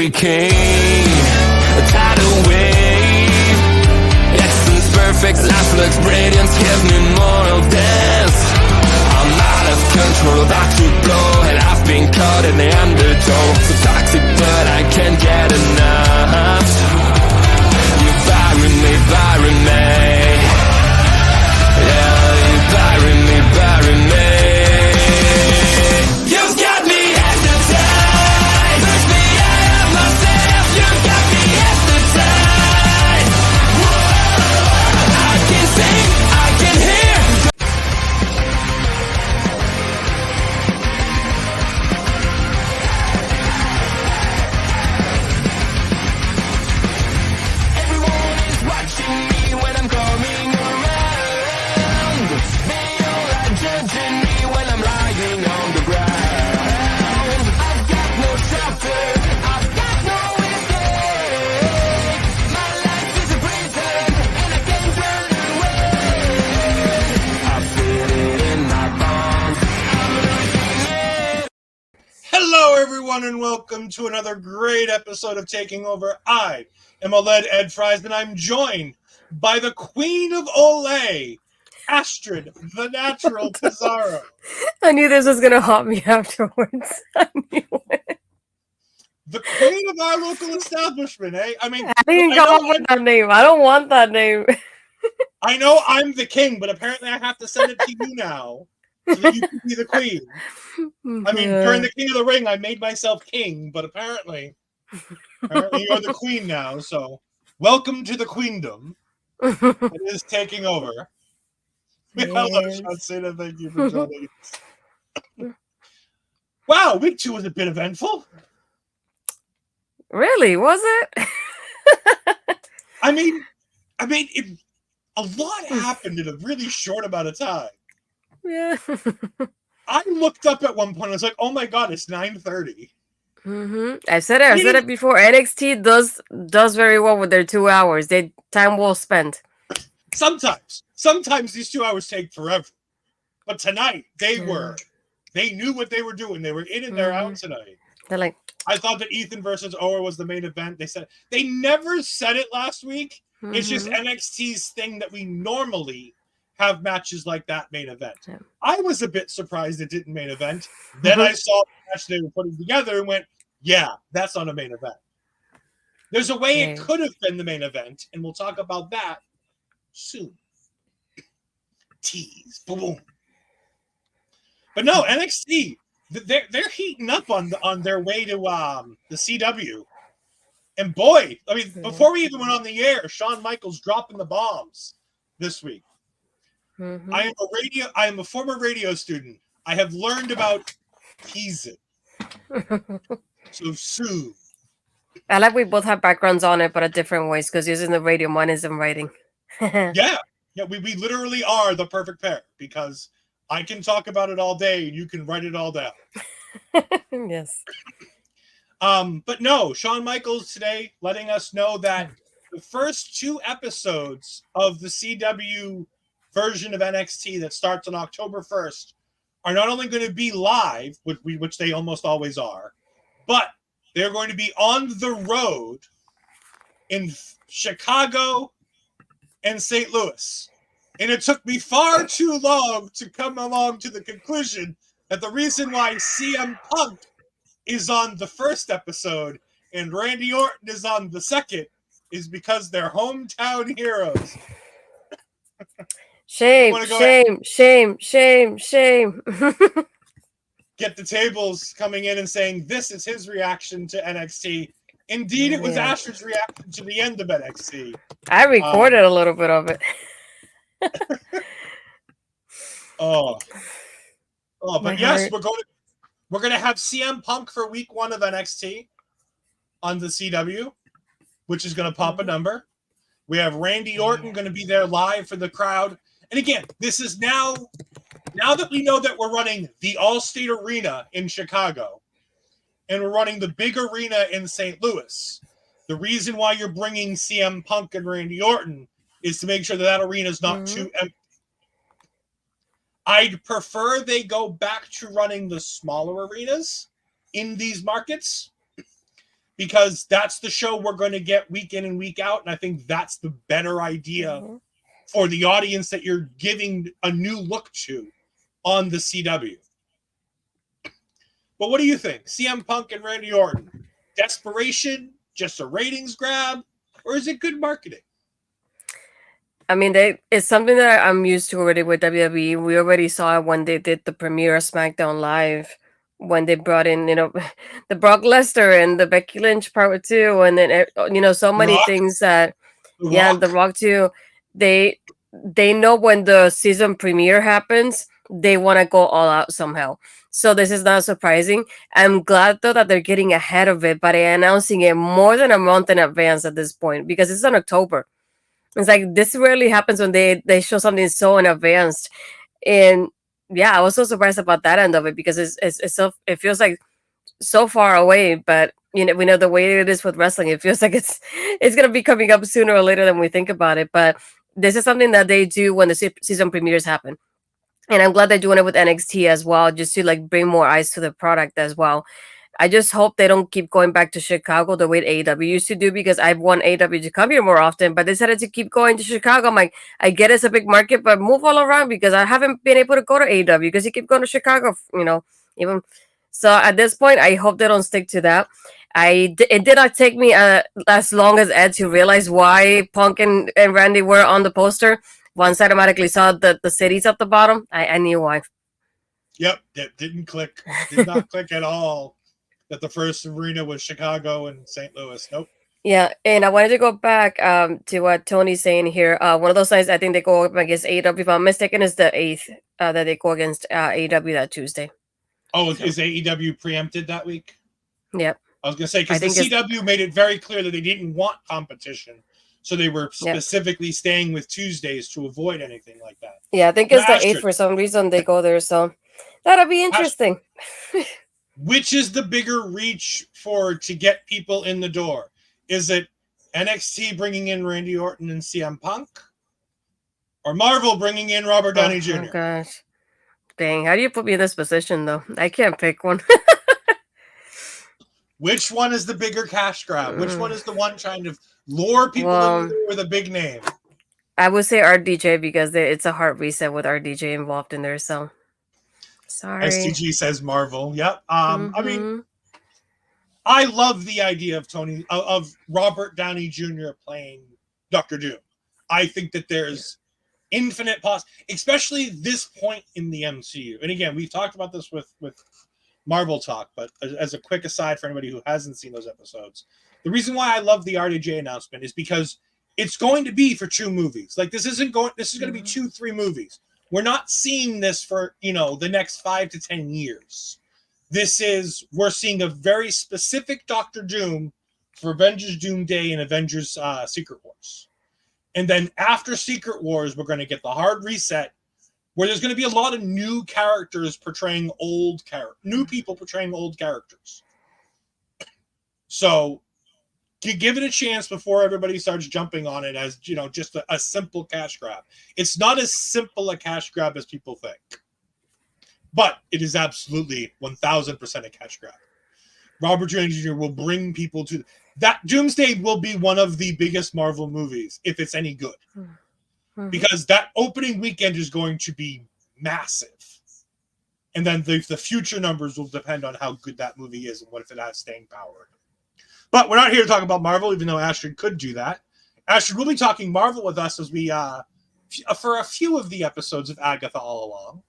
hurricane, a tidal wave. Essence perfect, life looks brilliant, gives me moral dance. I'm out of control, about to blow, and I've been caught in the undertow. So toxic, but I can't get enough. You're burying me, burying me. Yeah, you're burying me, burying me. You've got me hypnotized. Push me out of myself. You've got me hypnotized. Whoa, I can sing, I can hear. Everyone is watching me when I'm coming around. They all are judging me when I'm lying on the ground. I've got no shelter, I've got no escape. My life is a prison and I can't run away. I feel it in my bones. I'm losing it. Hello, everyone, and welcome to another great episode of Taking Over. I am Oled Ed Fries, and I'm joined by the Queen of Olay, Astrid, the Natural Pizarro. I knew this was gonna haunt me afterwards. I knew it. The Queen of our local establishment, eh? I mean, I didn't come up with that name. I don't want that name. I know I'm the king, but apparently I have to send it to you now so that you can be the queen. I mean, during the King of the Ring, I made myself king, but apparently you're the queen now, so welcome to the queendom. It is taking over. Hello, Yes. Shansina. Thank you for joining us. Wow, week 2 was a bit eventful. Really? Was it? I mean, a lot happened in a really short amount of time. Yeah. I looked up at one point. I was like, "Oh my god, it's 9:30." I said it before. NXT does very well with their 2 hours. They time well spent. Sometimes these 2 hours take forever, but tonight they knew what they were doing. They were in and they're out tonight. They're like, I thought that Ethan versus Ower was the main event. They never said it last week. It's just NXT's thing that we normally have matches like that main event. Yeah. I was a bit surprised it didn't main event. Then I saw the match they were putting together and went, yeah, that's not a main event. There's a way it could have been the main event, and we'll talk about that soon. Tease. Boom. But no, NXT, they're heating up on their way to the CW. And boy, I mean, before we even went on the air, Shawn Michaels dropping the bombs this week. I am a former radio student. I have learned about teasing. So soon. I like we both have backgrounds on it, but at different ways, because yours is in the radio, mine is in writing. Yeah, we literally are the perfect pair, because I can talk about it all day and you can write it all down. Yes. But no, Shawn Michaels today letting us know that the first 2 episodes of the CW version of NXT that starts on October 1st are not only going to be live, which they almost always are, but they're going to be on the road in Chicago and St. Louis. And it took me far too long to come along to the conclusion that the reason why CM Punk is on the first episode and Randy Orton is on the second is because they're hometown heroes. Shame. Get the tables coming in and saying this is his reaction to NXT. Indeed, it was Astrid's reaction to the end of NXT. I recorded a little bit of it. But yes, we're going to have CM Punk for week 1 of NXT on the CW, which is going to pop a number. We have Randy Orton going to be there live for the crowd. And again, this is now that we know that we're running the Allstate Arena in Chicago and we're running the big arena in St. Louis, the reason why you're bringing CM Punk and Randy Orton is to make sure that arena is not too empty. I'd prefer they go back to running the smaller arenas in these markets because that's the show we're going to get week in and week out. And I think that's the better idea for the audience that you're giving a new look to on the CW. But what do you think? CM Punk and Randy Orton, desperation, just a ratings grab, or is it good marketing? I mean, it's something that I'm used to already with WWE. We already saw it when they did the premiere of SmackDown Live, when they brought in, the Brock Lesnar and the Becky Lynch Part 2, and then, so many Rock? things that, The The Rock? Rock too. They know when the season premiere happens, they want to go all out somehow. So this is not surprising. I'm glad though that they're getting ahead of it by announcing it more than a month in advance at this point, because it's in October. It's like this rarely happens when they show something so in advance. And yeah, I was so surprised about that end of it, because it's so, it feels like so far away, but we know the way it is with wrestling, it feels like it's gonna be coming up sooner or later than we think about it. But this is something that they do when the season premieres happen, and I'm glad they're doing it with NXT as well, just to like bring more eyes to the product as well. I just hope they don't keep going back to Chicago the way AEW used to do, because I've want AEW to come here more often, but they decided to keep going to Chicago. I'm like, I get it's a big market, but move all around, because I haven't been able to go to AEW because you keep going to Chicago, even. So at this point, I hope they don't stick to that. It did not take me as long as Ed to realize why Punk and Randy were on the poster. Once I automatically saw the cities at the bottom, I knew why. Yep, that didn't click. Did not click at all that the first arena was Chicago and St. Louis. Nope. Yeah, and I wanted to go back to what Tony's saying here. One of those nights I think they go up against AEW, if I'm mistaken, is the 8th that they go against AEW that Tuesday. Oh, is AEW preempted that week? Yep. I was going to say, because the CW made it very clear that they didn't want competition. So they were specifically staying with Tuesdays to avoid anything like that. Yeah, I think it's the 8th for some reason they go there. So that'll be interesting. Which is the bigger reach to get people in the door? Is it NXT bringing in Randy Orton and CM Punk? Or Marvel bringing in Robert Downey Jr.? Oh, gosh. Dang, how do you put me in this position, though? I can't pick one. Which one is the bigger cash grab? Which one is the one trying to lure people in with a big name? I would say RDJ, because it's a hard reset with RDJ involved in there, so... Sorry. STG says Marvel. Yep. I mean, I love the idea of Robert Downey Jr. playing Dr. Doom. I think that there's infinite especially this point in the MCU. And again, we've talked about this with Marvel Talk, but as a quick aside for anybody who hasn't seen those episodes, the reason why I love the RDJ announcement is because it's going to be for 2 movies. Like this is going to be 2-3 movies. We're not seeing this for, the next 5 to 10 years. We're seeing a very specific Doctor Doom for Avengers Doomsday and Avengers Secret Wars. And then after Secret Wars, we're going to get the hard reset where there's going to be a lot of new characters portraying new people portraying old characters. So give it a chance before everybody starts jumping on it as, just a simple cash grab. It's not as simple a cash grab as people think. But it is absolutely 1,000% a cash grab. Robert Downey Jr. will bring people to... That Doomsday will be one of the biggest Marvel movies, if it's any good. Because that opening weekend is going to be massive. And then the future numbers will depend on how good that movie is and what if it has staying power. But we're not here to talk about Marvel, even though Astrid could do that. Astrid will be talking Marvel with us as we, for a few of the episodes of Agatha All Along.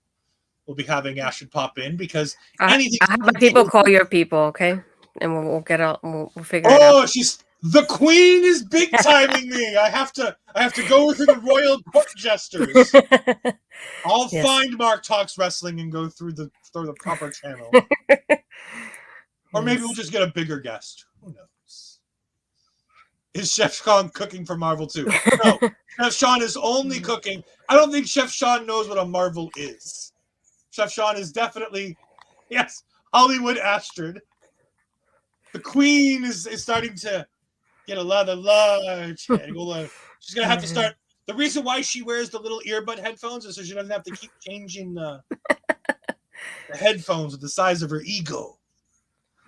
We'll be having Astrid pop in because anything... I have people call your people, okay? And we'll get out. We'll figure it out. Oh, the queen is big timing me. I have to go through the royal court jesters. I'll find Mark Talks Wrestling and go through the proper channel. Or maybe we'll just get a bigger guest. Who knows? Is Chef Sean cooking for Marvel too? No, Chef Sean is only cooking. I don't think Chef Sean knows what a Marvel is. Chef Sean is definitely, yes, Hollywood Astrid. The queen is starting to get a lot of large. She's going to have to start. The reason why she wears the little earbud headphones is so she doesn't have to keep changing the headphones with the size of her ego.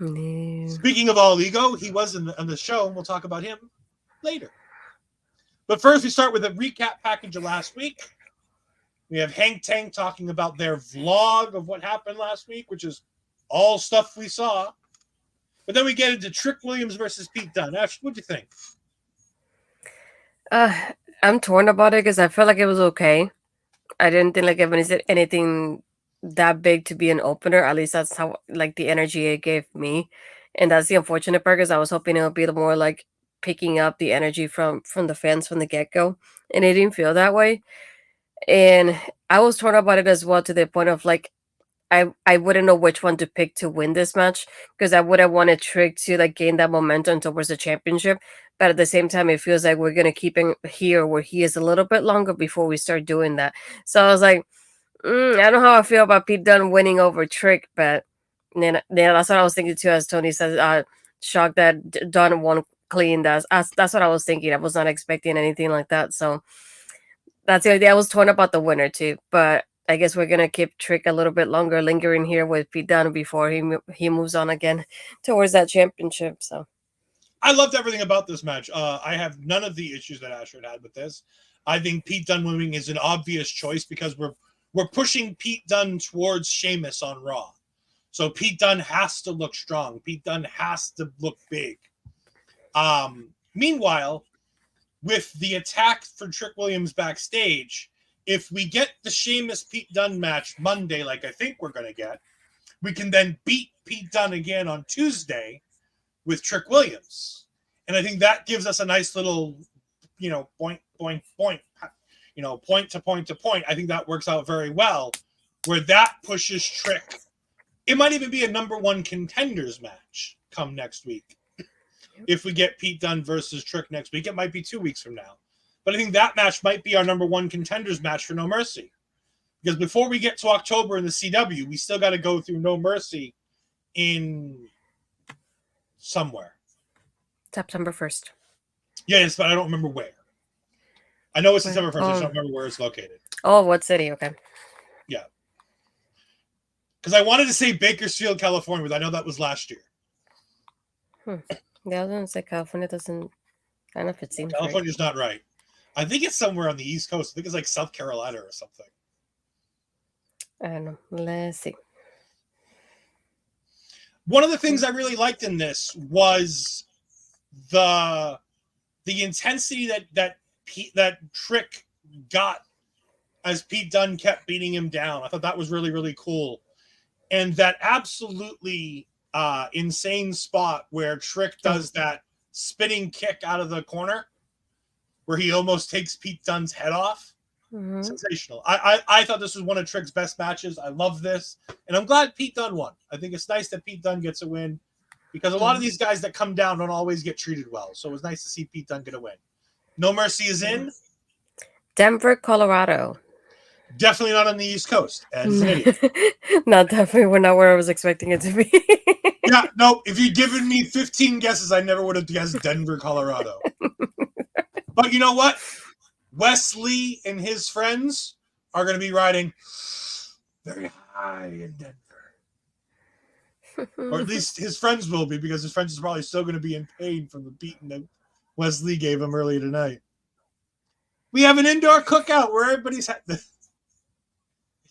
No. Speaking of all ego, he was on the show, and we'll talk about him later. But first, we start with a recap package of last week. We have Hank Tank talking about their vlog of what happened last week, which is all stuff we saw. But then we get into Trick Williams versus Pete Dunne. Ash, what'd you think? I'm torn about it because I felt like it was okay. I didn't think like it was anything that big to be an opener. At least that's how like the energy it gave me, and that's the unfortunate part because I was hoping it would be more like picking up the energy from the fans from the get go, and it didn't feel that way. And I was torn about it as well to the point of like I wouldn't know which one to pick to win this match because I would have wanted Trick to like gain that momentum towards the championship. But at the same time, it feels like we're gonna keep him here where he is a little bit longer before we start doing that. So I was like, I don't know how I feel about Pete Dunne winning over Trick, but then that's what I was thinking too. As Tony says, shocked that Dunne won clean. That's what I was thinking. I was not expecting anything like that. So that's the idea. I was torn about the winner too, but I guess we're gonna keep Trick a little bit longer, lingering here with Pete Dunne before he moves on again towards that championship. So I loved everything about this match. I have none of the issues that Astrid had with this. I think Pete Dunne winning is an obvious choice because we're pushing Pete Dunne towards Sheamus on Raw. So Pete Dunne has to look strong. Pete Dunne has to look big. Meanwhile, with the attack for Trick Williams backstage, if we get the Sheamus Pete Dunne match Monday, like I think we're going to get, we can then beat Pete Dunne again on Tuesday with Trick Williams. And I think that gives us a nice little, point, point to point to point. I think that works out very well, where that pushes Trick. It might even be a number one contenders match come next week. If we get Pete Dunne versus Trick next week, it might be 2 weeks from now. But I think that match might be our number one contenders match for No Mercy. Because before we get to October in the CW, we still got to go through No Mercy in somewhere. September 1st. Yes, but I don't remember where. I know it's September 1st. I just don't remember where it's located. Oh, what city? Okay. Yeah. Because I wanted to say Bakersfield, California, but I know that was last year. Yeah, I was going to say California doesn't. I don't know if it seems California's not right. I think it's somewhere on the East Coast. I think it's like South Carolina or something. I don't know. Let's see. One of the things I really liked in this was the intensity that Trick got as Pete Dunne kept beating him down. I thought that was really, really cool. And that absolutely insane spot where Trick does that spinning kick out of the corner where he almost takes Pete Dunne's head off. Mm-hmm. Sensational. I thought this was one of Trick's best matches. I love this. And I'm glad Pete Dunne won. I think it's nice that Pete Dunne gets a win because a lot of these guys that come down don't always get treated well. So it was nice to see Pete Dunne get a win. No Mercy is in Denver, Colorado. Definitely not on the East Coast. Not definitely. We're not where I was expecting it to be. Yeah, no. If you'd given me 15 guesses, I never would have guessed Denver, Colorado. But you know what? Wesley and his friends are going to be riding very high in Denver. Or at least his friends will be, because his friends is probably still going to be in pain from the beating that Wesley gave him earlier tonight. We have an indoor cookout where everybody's...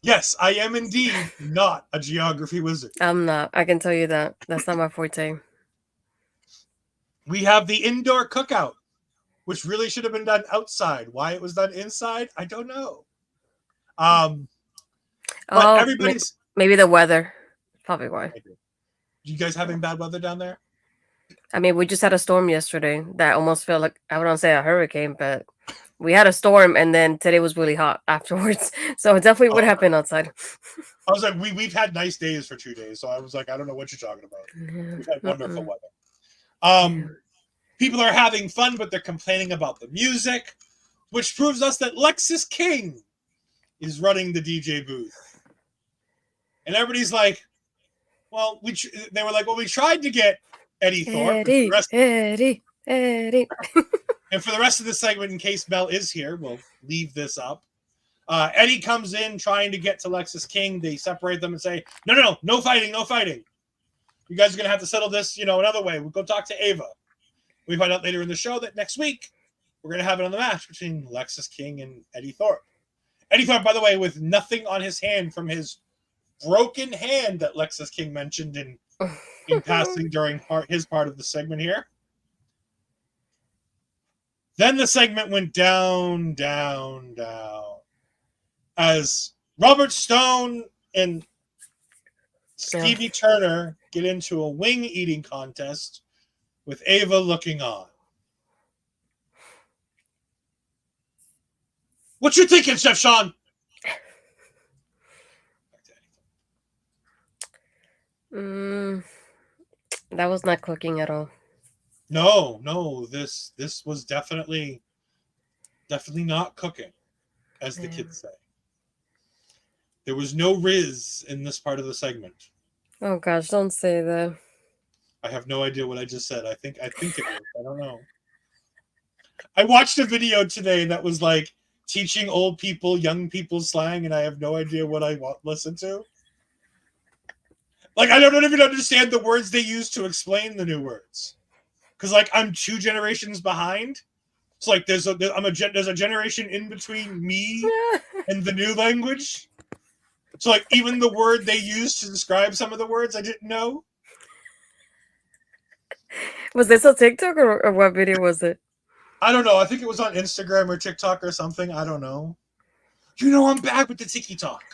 Yes, I am indeed not a geography wizard. I'm not. I can tell you that. That's not my forte. We have the indoor cookout, which really should have been done outside. Why it was done inside, I don't know. But everybody's... Maybe the weather. Probably why. You guys having bad weather down there? I mean, we just had a storm yesterday that almost felt like, I wouldn't say a hurricane, but we had a storm, and then today was really hot afterwards. So it definitely would have been outside. I was like, we've had nice days for 2 days, so I was like, I don't know what you're talking about. We've had wonderful weather. People are having fun, but they're complaining about the music, which proves us that Lexis King is running the DJ booth. And everybody's like, well, they were like, well, we tried to get Eddie Thorpe. Eddie. And for the rest of the segment, in case Mel is here, we'll leave this up. Eddie comes in trying to get to Lexis King. They separate them and say, no fighting. you guys are going to have to settle this, another way. We'll go talk to Ava. We find out later in the show that next week we're going to have another match between Lexis King and Eddie Thorpe. Eddie Thorpe, by the way, with nothing on his hand from his broken hand that Lexis King mentioned in passing during his part of the segment here. Then the segment went down, down, down. As Robert Stone and Stevie Turner get into a wing eating contest with Ava looking on. What you thinking, Chef Sean? That was not cooking at all. No, this was definitely not cooking, as the kids say. There was no Riz in this part of the segment. Oh gosh, don't say that. I have no idea what I just said. I think it was. I don't know. I watched a video today that was like teaching old people, young people slang, and I have no idea what I listen to. Like, I don't even understand the words they use to explain the new words. Because, like, I'm 2 generations behind. It's like there's a generation in between me and the new language. So, like, even the word they use to describe some of the words I didn't know. Was this a TikTok or what video was it? I don't know. I think it was on Instagram or TikTok or something. I don't know. I'm back with the Tiki Talk.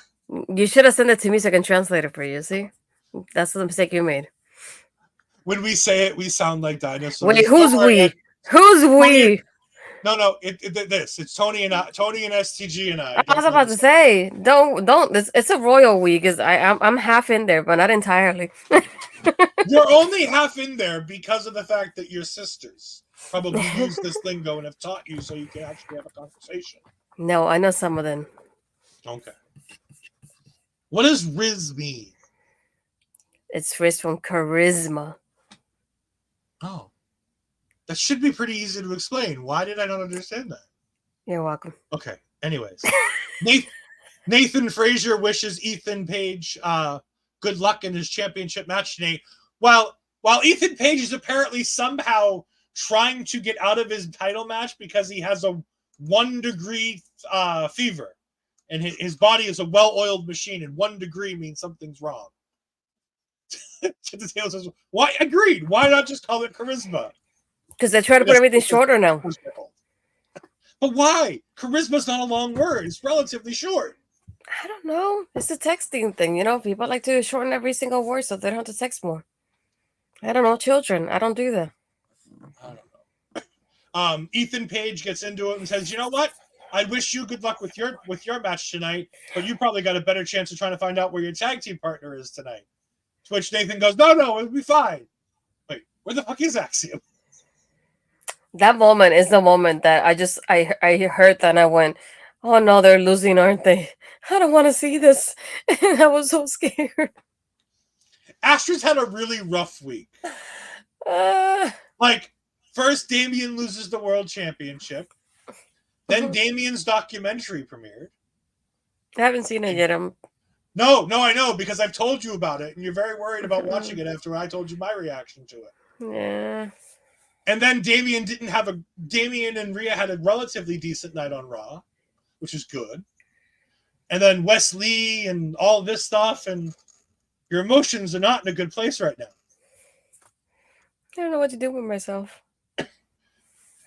You should have sent it to me so I can translate it for you, see? That's the mistake you made. When we say it, we sound like dinosaurs. Wait, who's we? Who's we? No. It's Tony and STG and I. I was about to say, don't. It's a royal we because I'm half in there, but not entirely. You're only half in there because of the fact that your sisters probably use this lingo and have taught you so you can actually have a conversation. No, I know some of them. Okay. What does Riz mean? It's Riz from charisma. Oh. That should be pretty easy to explain. Why did I not understand that? You're welcome. Okay. Anyways. Nathan Frazer wishes Ethan Page good luck in his championship match today. While Ethan Page is apparently somehow trying to get out of his title match because he has a 1-degree fever. And his body is a well-oiled machine, and 1 degree means something's wrong. Taylor says, "Why? Agreed. Why not just call it charisma?" Because they try to put everything shorter now. But why? Charisma's not a long word. It's relatively short. I don't know. It's a texting thing, People like to shorten every single word so they don't have to text more. I don't know. Children, I don't do that. I don't know. Ethan Page gets into it and says, "You know what? I wish you good luck with your match tonight, but you probably got a better chance of trying to find out where your tag team partner is tonight." To which Nathan goes, No, it'll be fine. Wait, where the fuck is Axiom? That moment is the moment that I heard that and I went, oh no, they're losing, aren't they? I don't want to see this. And I was so scared. Astrid's had a really rough week. First Damian loses the world championship. Then Damian's documentary premiered. I haven't seen it yet. No, I know, because I've told you about it, and you're very worried about watching it after I told you my reaction to it. Yeah. And then Damian and Rhea had a relatively decent night on Raw, which is good. And then Wes Lee and all this stuff, and your emotions are not in a good place right now. I don't know what to do with myself.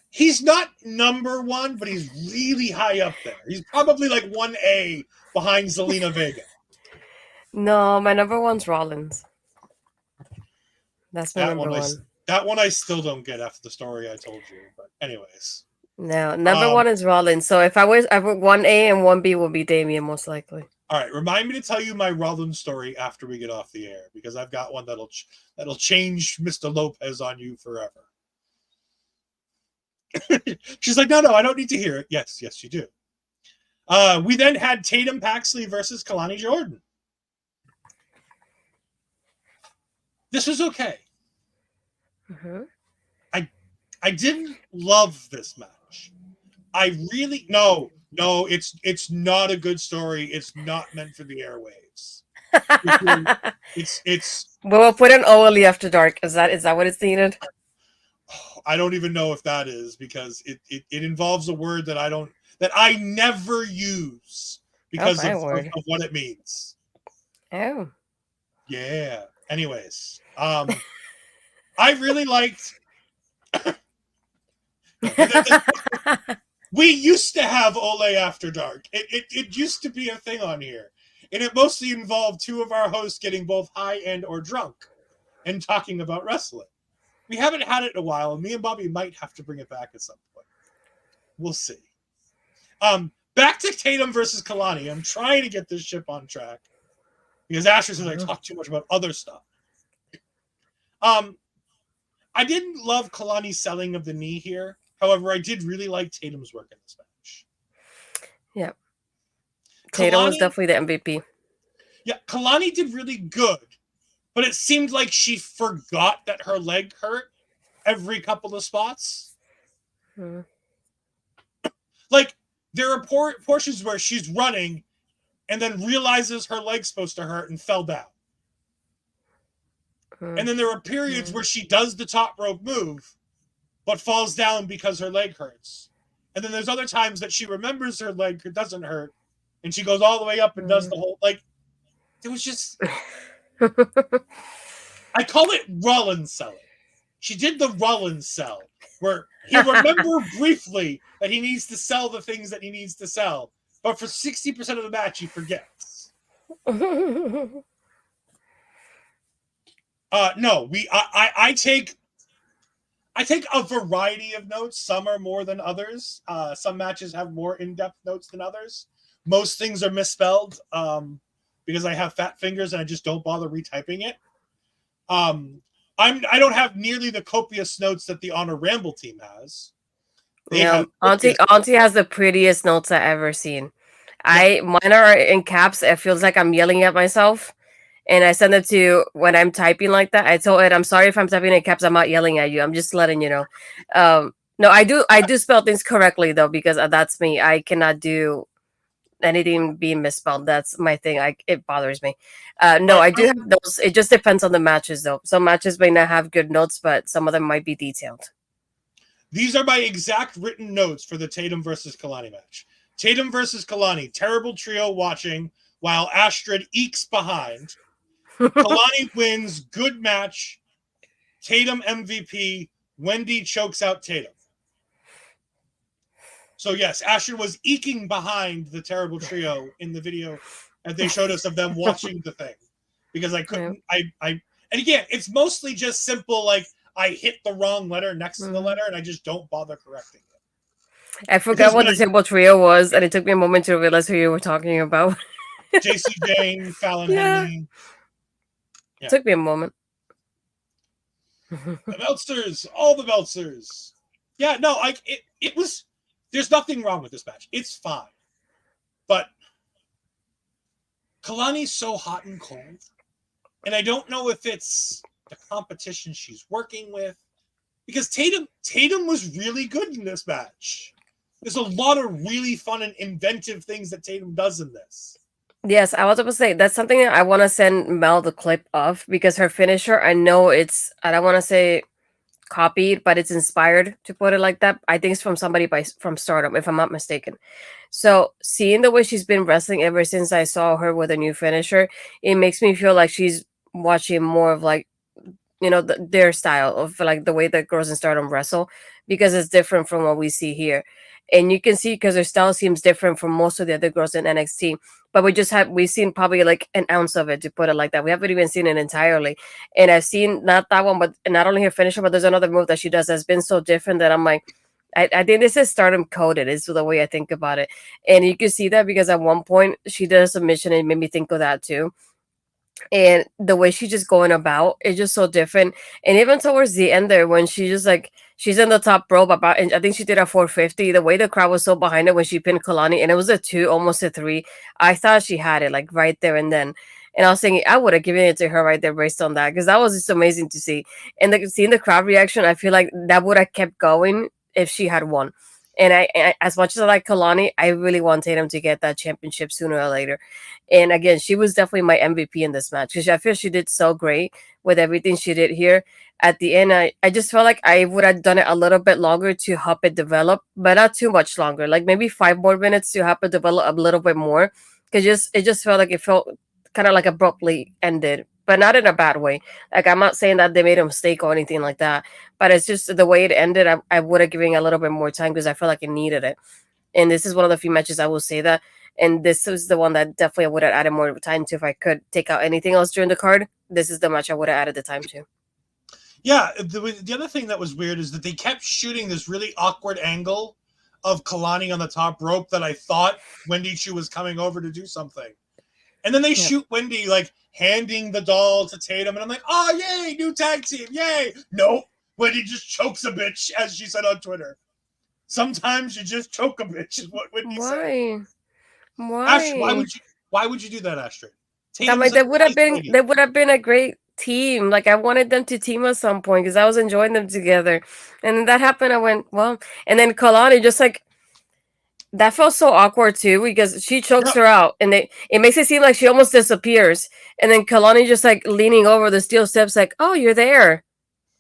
He's not number 1, but he's really high up there. He's probably like 1A behind Zelina Vega. No, my number 1's Rollins. That's my number 1. That one I still don't get after the story I told you. But anyways. No, number 1 is Rollins. So if I would 1A and 1B will be Damian most likely. All right, remind me to tell you my Rollins story after we get off the air, because I've got one that'll change Mr. Lopez on you forever. She's like, no, I don't need to hear it. Yes, you do. We then had Tatum Paxley versus Kelani Jordan. This was okay. Mm-hmm. I didn't love this match. I really no. It's not a good story. It's not meant for the airwaves. It's But we'll put an OLE after dark. Is that what it's needed? I don't even know if that is, because it involves a word that I never use because my of word. what it means. Oh. Yeah. Anyways, I really liked. We used to have Ole After Dark. It used to be a thing on here, and it mostly involved two of our hosts getting both high and or drunk and talking about wrestling. We haven't had it in a while, and me and Bobby might have to bring it back at some point. We'll see. Back to Tatum versus Kelani. I'm trying to get this ship on track because Asher says I talk too much about other stuff. I didn't love Kelani's selling of the knee here. However, I did really like Tatum's work in this match. Yeah. Tatum was definitely the MVP. Yeah, Kelani did really good, but it seemed like she forgot that her leg hurt every couple of spots. Like, there are portions where she's running and then realizes her leg's supposed to hurt and fell down. And then there are periods where she does the top rope move, but falls down because her leg hurts. And then there's other times that she remembers her leg doesn't hurt, and she goes all the way up and does the whole, like, it was just... I call it Rollins selling. She did the Rollins sell, where he remembers briefly that he needs to sell the things that he needs to sell, but for 60% of the match, he forgets. No, I take a variety of notes. Some are more than others. Some matches have more in-depth notes than others. Most things are misspelled because I have fat fingers and I just don't bother retyping it. I don't have nearly the copious notes that the Honor Ramble team has. Auntie has the prettiest notes I've ever seen. Mine are in caps. It feels like I'm yelling at myself. And I send it to you when I'm typing like that. I told it, I'm sorry if I'm typing in caps. I'm not yelling at you. I'm just letting you know. No, I do spell things correctly though, because that's me. I cannot do anything being misspelled. That's my thing. It bothers me. No, I do have those. It just depends on the matches though. Some matches may not have good notes, but some of them might be detailed. These are my exact written notes for the Tatum versus Kelani match. Tatum versus Kelani, terrible trio watching while Astrid ekes behind. Kelani wins, good match. Tatum MVP. Wendy chokes out Tatum. So yes, Astrid was eking behind the terrible trio in the video that they showed us of them watching the thing. Because I couldn't, and again, it's mostly just simple, like, I hit the wrong letter next to the letter and I just don't bother correcting it. I forgot what the terrible trio was, and it took me a moment to realize who you were talking about. JC Jane, Fallon Henley. Yeah. Took me a moment. The Meltzers, all the Meltzers. Yeah, no, it was, there's nothing wrong with this match. It's fine. But Kelani's so hot and cold. And I don't know if it's the competition she's working with. Because Tatum was really good in this match. There's a lot of really fun and inventive things that Tatum does in this. Yes, I was about to say that's something that I want to send Mel the clip of, because her finisher, I know it's, I don't want to say copied, but it's inspired, to put it like that. I think it's from somebody from Stardom, if I'm not mistaken. So seeing the way she's been wrestling ever since I saw her with a new finisher, it makes me feel like she's watching more of, like, you know, their style of, like, the way that girls in Stardom wrestle, because it's different from what we see here. And you can see because her style seems different from most of the other girls in NXT. But we've seen probably like an ounce of it, to put it like that. We haven't even seen it entirely. And I've seen not that one, but not only her finisher, but there's another move that she does that's been so different that I'm like, I think this is Stardom coded, is the way I think about it. And you can see that because at one point she did a submission and it made me think of that too. And the way she's just going about is just so different. And even towards the end there, when she just like, she's in the top rope about, and I think she did a 450. The way the crowd was so behind her when she pinned Kelani, and it was a 2, almost a 3. I thought she had it, like, right there and then. And I was thinking I would have given it to her right there based on that, because that was just amazing to see. And seeing the crowd reaction, I feel like that would have kept going if she had won. And as much as I like Kelani, I really want Tatum to get that championship sooner or later. And again, she was definitely my MVP in this match because I feel she did so great with everything she did here. At the end, I just felt like I would have done it a little bit longer to help it develop, but not too much longer. Like maybe 5 more minutes to help it develop a little bit more. Because it just felt like it felt kind of like abruptly ended, but not in a bad way. Like I'm not saying that they made a mistake or anything like that, but it's just the way it ended. I would have given a little bit more time because I felt like it needed it. And this is one of the few matches I will say that. And this is the one that definitely I would have added more time to if I could take out anything else during the card. This is the match I would have added the time to. Yeah, the other thing that was weird is that they kept shooting this really awkward angle of Kelani on the top rope that I thought Wendy Chu was coming over to do something. And then they shoot Wendy, like, handing the doll to Tatum. And I'm like, oh, yay, new tag team, yay. Nope, Wendy just chokes a bitch, as she said on Twitter. Sometimes you just choke a bitch, is what Wendy said. Why? Astrid, why would you do that, Astrid? I mean, they would have been a great team. Like I wanted them to team at some point because I was enjoying them together. And then that happened. I went, well, and then Kelani just like that felt so awkward too because she chokes her out and it makes it seem like she almost disappears. And then Kelani just like leaning over the steel steps, like, oh, you're there.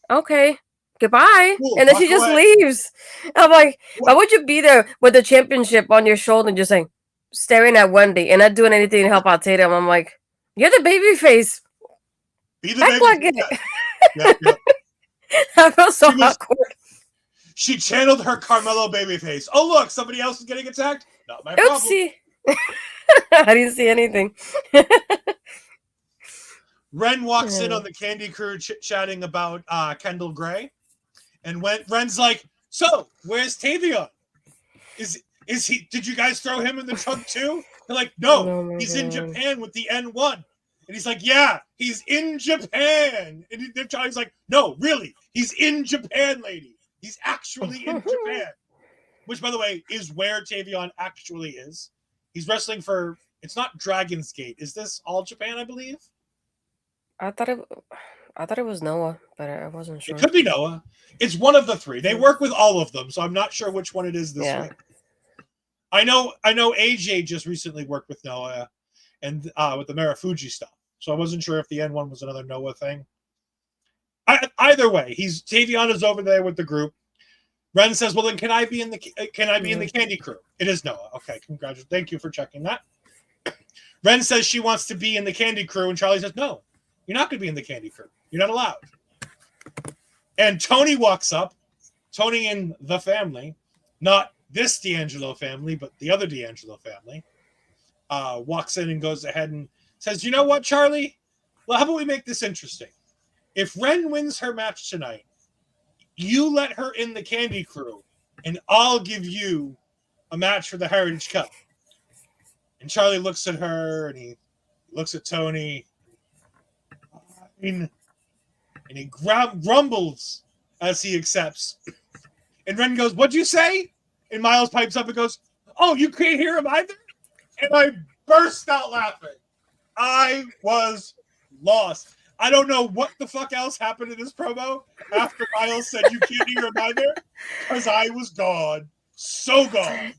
Okay. Goodbye. Cool, and then she just leaves. I'm like, why would you be there with the championship on your shoulder and just like staring at Wendy and not doing anything to help out Tatum? I'm like, you're the baby face. Be the baby face. Yeah. I felt so awkward. She channeled her Carmelo babyface. Oh, look, somebody else is getting attacked? Not my problem. Oopsie. I didn't see anything. Wren walks in on the Candy Crew chatting about Kendal Gray. And Wren's like, so, where's Tavion? Is he? Did you guys throw him in the trunk too? They're like, no, he's in Japan with the N1. And he's like, yeah, he's in Japan. And Charlie's like, no, really, he's in Japan, lady. He's actually in Japan. Which, by the way, is where Tavion actually is. He's wrestling for, it's not Dragon's Gate. Is this All Japan, I believe? I thought it was Noah, but I wasn't sure. It could be Noah. It's one of the three. They work with all of them, so I'm not sure which one it is this week. I know AJ just recently worked with Noah and with the Marufuji stuff. So I wasn't sure if the N1 was another Noah thing. Either way, Tavion is over there with the group. Wren says, "Well, then can I be in the Candy Crew?" It is Noah. Okay, congratulations. Thank you for checking that. Wren says she wants to be in the Candy Crew, and Charlie says, "No, you're not going to be in the Candy Crew. You're not allowed." And Tony walks up. Tony and the family, not this D'Angelo family, but the other D'Angelo family, walks in and goes ahead and says, "You know what, Charlie? Well, how about we make this interesting? If Wren wins her match tonight, you let her in the Candy Crew, and I'll give you a match for the Heritage Cup." And Charlie looks at her, and he looks at Tony, and he grumbles as he accepts. And Wren goes, "What'd you say?" And Miles pipes up and goes, "Oh, you can't hear him either?" And I burst out laughing. I was lost. I don't know what the fuck else happened in this promo after Miles said you can't hear him either, because I was gone. So gone.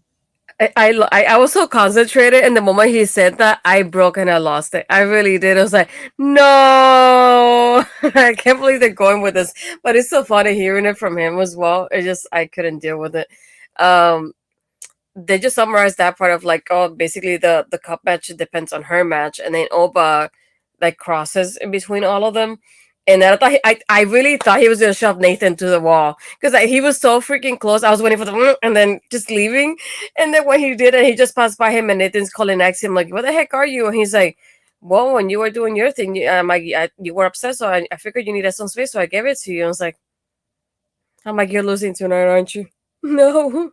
I was so concentrated, and the moment he said that, I broke and I lost it. I really did. I was like, no, I can't believe they're going with this. But it's so funny hearing it from him as well. I couldn't deal with it. They just summarized that part of like, oh, basically the cup match depends on her match, and then Oba like crosses in between all of them. And then I really thought he was gonna shove Nathan to the wall because he was so freaking close. I was waiting for the and then just leaving. And then when he did it, he just passed by him, and Nathan's calling Axiom like, "What the heck are you?" And he's like, "Well, when you were doing your thing, you were upset, so I figured you needed some space, so I gave it to you." And I was like, "I'm like, you're losing tonight, aren't you?" No.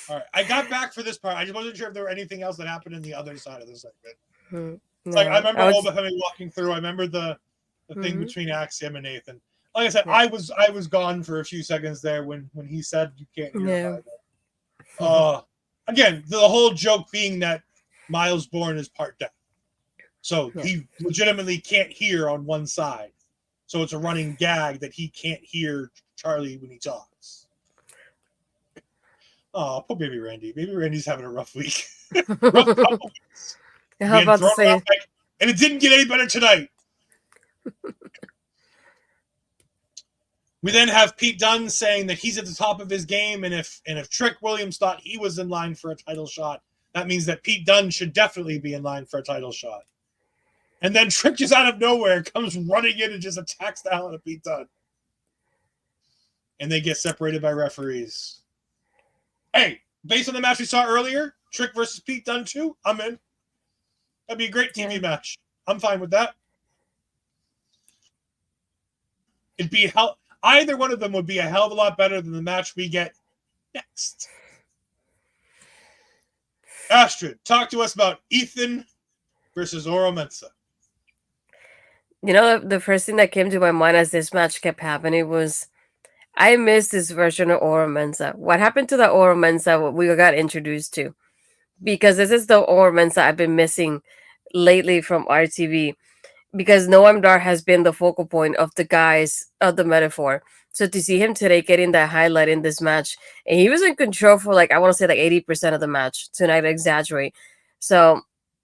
All right, I got back for this part. I just wasn't sure if there were anything else that happened in the other side of the segment. No, like I remember Oba walking through. I remember the thing between Axiom and Nathan. Like I said, I was gone for a few seconds there when he said you can't hear again, the whole joke being that Miles Bourne is part deaf. So he legitimately can't hear on one side. So it's a running gag that he can't hear Charlie when he talks. Oh, poor baby Randy. Baby Randy's having a rough week. Rough couple weeks. How about to say? And it didn't get any better tonight. We then have Pete Dunne saying that he's at the top of his game, and if Trick Williams thought he was in line for a title shot, that means that Pete Dunne should definitely be in line for a title shot. And then Trick just out of nowhere comes running in and just attacks the hell out of Pete Dunne. And they get separated by referees. Hey, based on the match we saw earlier, Trick versus Pete Dunne 2, I'm in. That'd be a great TV match. I'm fine with that. It'd be either one of them would be a hell of a lot better than the match we get next. Astrid, talk to us about Ethan versus Oro Mensah. You know, the first thing that came to my mind as this match kept happening was I missed this version of Oro Mensah. What happened to the Oro Mensah we got introduced to? Because this is the Oro Mensah I've been missing lately from RTV. Because Noam Dar has been the focal point of the guys of the metaphor. So to see him today getting that highlight in this match, and he was in control for I want to say 80% of the match, to not exaggerate. So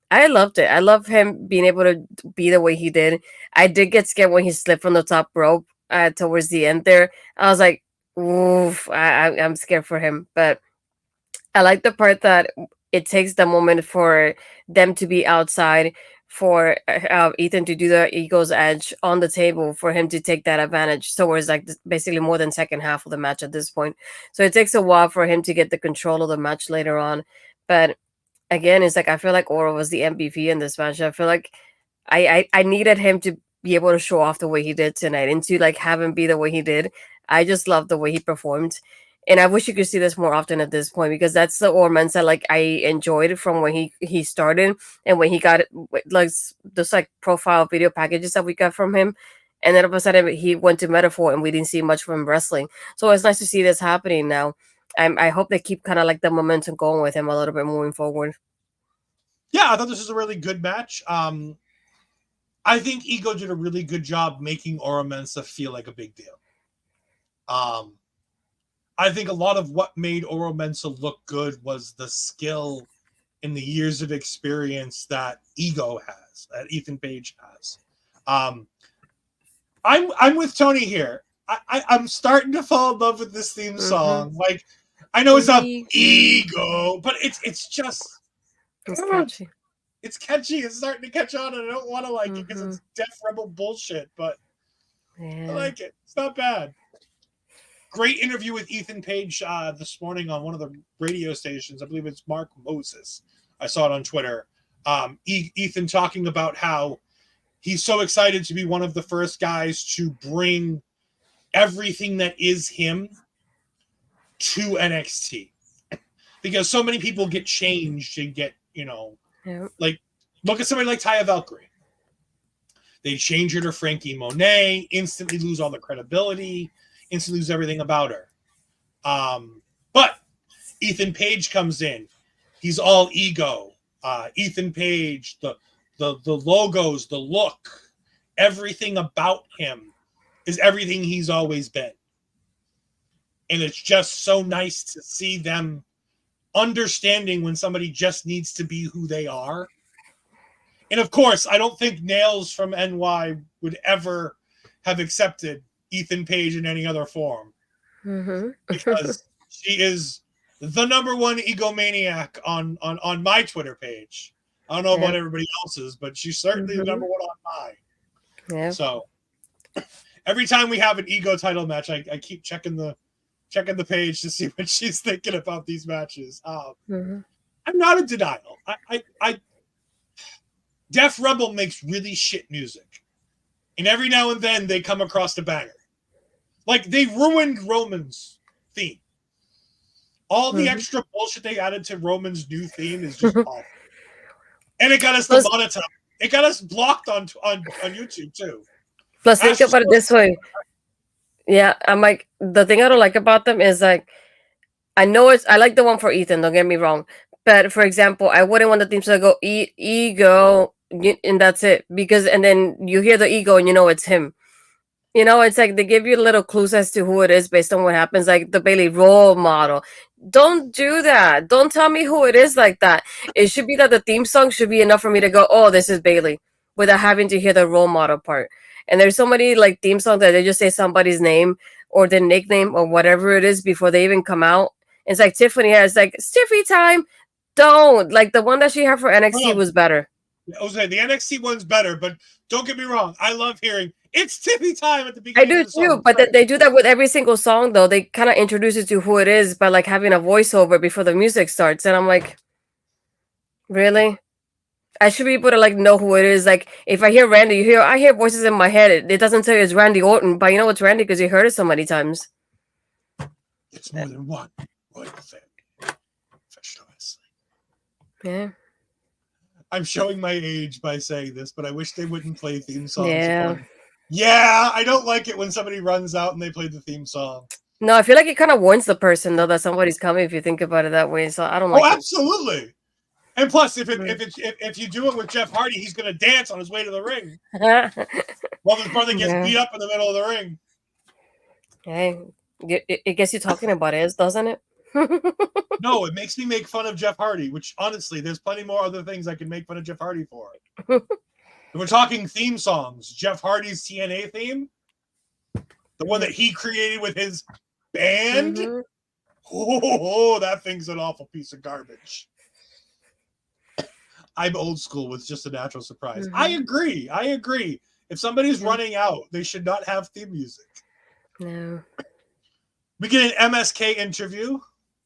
I loved it. I love him being able to be the way he did. I did get scared when he slipped from the top rope towards the end there. I was like, oof, I'm scared for him. But I like the part that it takes the moment for them to be outside, for Ethan to do the Eagle's Edge on the table, for him to take that advantage towards basically more than second half of the match at this point. So it takes a while for him to get the control of the match later on. But again, it's I feel like Oro was the MVP in this match. I feel like I needed him to be able to show off the way he did tonight and to have him be the way he did. I just love the way he performed. And I wish you could see this more often at this point, because that's the Oro Mensah I enjoyed from when he started and when he got those profile video packages that we got from him. And then all of a sudden he went to Metaphor and we didn't see much from him wrestling. So it's nice to see this happening now. I hope they keep kind of the momentum going with him a little bit moving forward. Yeah, I thought this was a really good match. I think Ego did a really good job making Oro Mensah feel like a big deal. I think a lot of what made Oro Mensah look good was the skill and the years of experience that Ego has, that Ethan Page has. I'm with Tony here. I'm starting to fall in love with this theme song. I know it's not Ego, but it's just catchy. It's catchy. It's starting to catch on, and I don't want to like it because it's Def Rebel bullshit, but I like it. It's not bad. Great interview with Ethan Page this morning on one of the radio stations. I believe it's Mark Moses. I saw it on Twitter. Ethan talking about how he's so excited to be one of the first guys to bring everything that is him to NXT. Because so many people get changed and get, look at somebody like Taya Valkyrie. They change her to Frankie Monet, instantly lose all the credibility, instantly lose everything about her. But Ethan Page comes in. He's all ego. Ethan Page, the logos, the look, everything about him is everything he's always been. And it's just so nice to see them understanding when somebody just needs to be who they are. And of course, I don't think Nails from NY would ever have accepted Ethan Page in any other form. Because she is the number one egomaniac on my Twitter page. I don't know about everybody else's, but she's certainly the number one on mine. Yeah. So every time we have an ego title match, I keep checking the page to see what she's thinking about these matches. I'm not in denial. I Def Rebel makes really shit music, and every now and then they come across a banger. They ruined Roman's theme. All the extra bullshit they added to Roman's new theme is just awful. And it got us demonetized. It got us blocked on YouTube too. Plus, think about it this way. Yeah, I'm the thing I don't like about them is I know I like the one for Ethan, don't get me wrong. But for example, I wouldn't want the theme to go ego and that's it. And then you hear the ego and it's him. It's they give you little clues as to who it is based on what happens. Like the Bailey role model. Don't do that. Don't tell me who it is like that. It should be that the theme song should be enough for me to go, oh, this is Bailey, without having to hear the role model part. And there's so many like theme songs that they just say somebody's name or the nickname or whatever it is before they even come out. It's like Tiffany has like Stiffy time. Don't like the one that she had for NXT was better. Jose, the NXT one's better, but don't get me wrong. I love hearing it's Tiffy time at the beginning. I do of the song. too, but they do that with every single song though. They kind of introduce it to who it is by like having a voiceover before the music starts, and I'm like, really? I should be able to like know who it is. Like if I hear Randy, I hear voices in my head. It doesn't tell you it's Randy Orton, but you know it's Randy because you heard it so many times. It's more than one royal family. Professional wrestling. Yeah. I'm showing my age by saying this, but I wish they wouldn't play theme songs. Yeah. Yeah, I don't like it when somebody runs out and they play the theme song. No, I feel like it kind of warns the person though that somebody's coming if you think about it that way. So I don't like it. Absolutely. And plus, if you do it with Jeff Hardy, he's going to dance on his way to the ring while his brother gets beat up in the middle of the ring. Hey, it gets you talking about it, doesn't it? No, it makes me make fun of Jeff Hardy, which honestly, there's plenty more other things I can make fun of Jeff Hardy for. If we're talking theme songs, Jeff Hardy's TNA theme, the one that he created with his band, that thing's an awful piece of garbage. I'm old school with just a natural surprise. I agree. If somebody's running out, they should not have theme music. No. We get an MSK interview,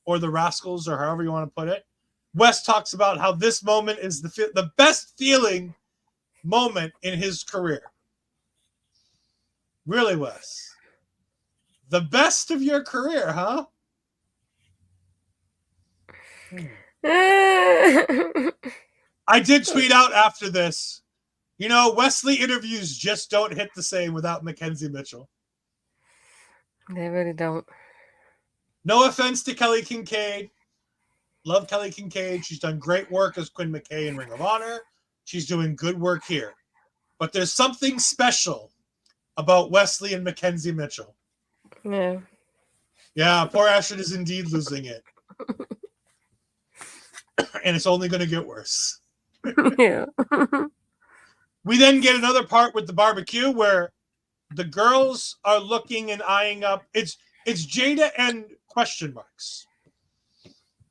or the Rascals, or however you want to put it. Wes talks about how this moment is the best feeling moment in his career. Really, Wes? The best of your career, huh? I did tweet out after this, Wesley interviews just don't hit the same without Mackenzie Mitchell. They really don't. No offense to Kelly Kincaid. Love Kelly Kincaid. She's done great work as Quinn McKay in Ring of Honor. She's doing good work here. But there's something special about Wesley and Mackenzie Mitchell. Yeah. Yeah, poor Astrid is indeed losing it. And it's only going to get worse. Yeah. We then get another part with the barbecue where the girls are looking and eyeing up. It's Jada and question marks.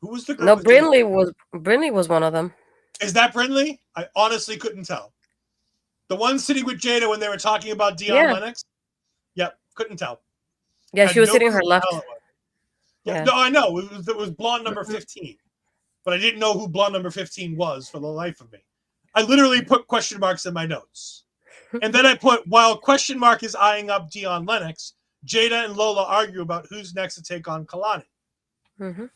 Who was the girl? No, Brinley was one of them. Is that Brinley? I honestly couldn't tell. The one sitting with Jada when they were talking about Dion Lennox? Yep, couldn't tell. Yeah, she was sitting her left. Yeah. No, I know. It was blonde number 15. But I didn't know who blonde number 15 was for the life of me. I literally put question marks in my notes. And then I put, while question mark is eyeing up Dion Lennox, Jada and Lola argue about who's next to take on Kelani. Mm-hmm.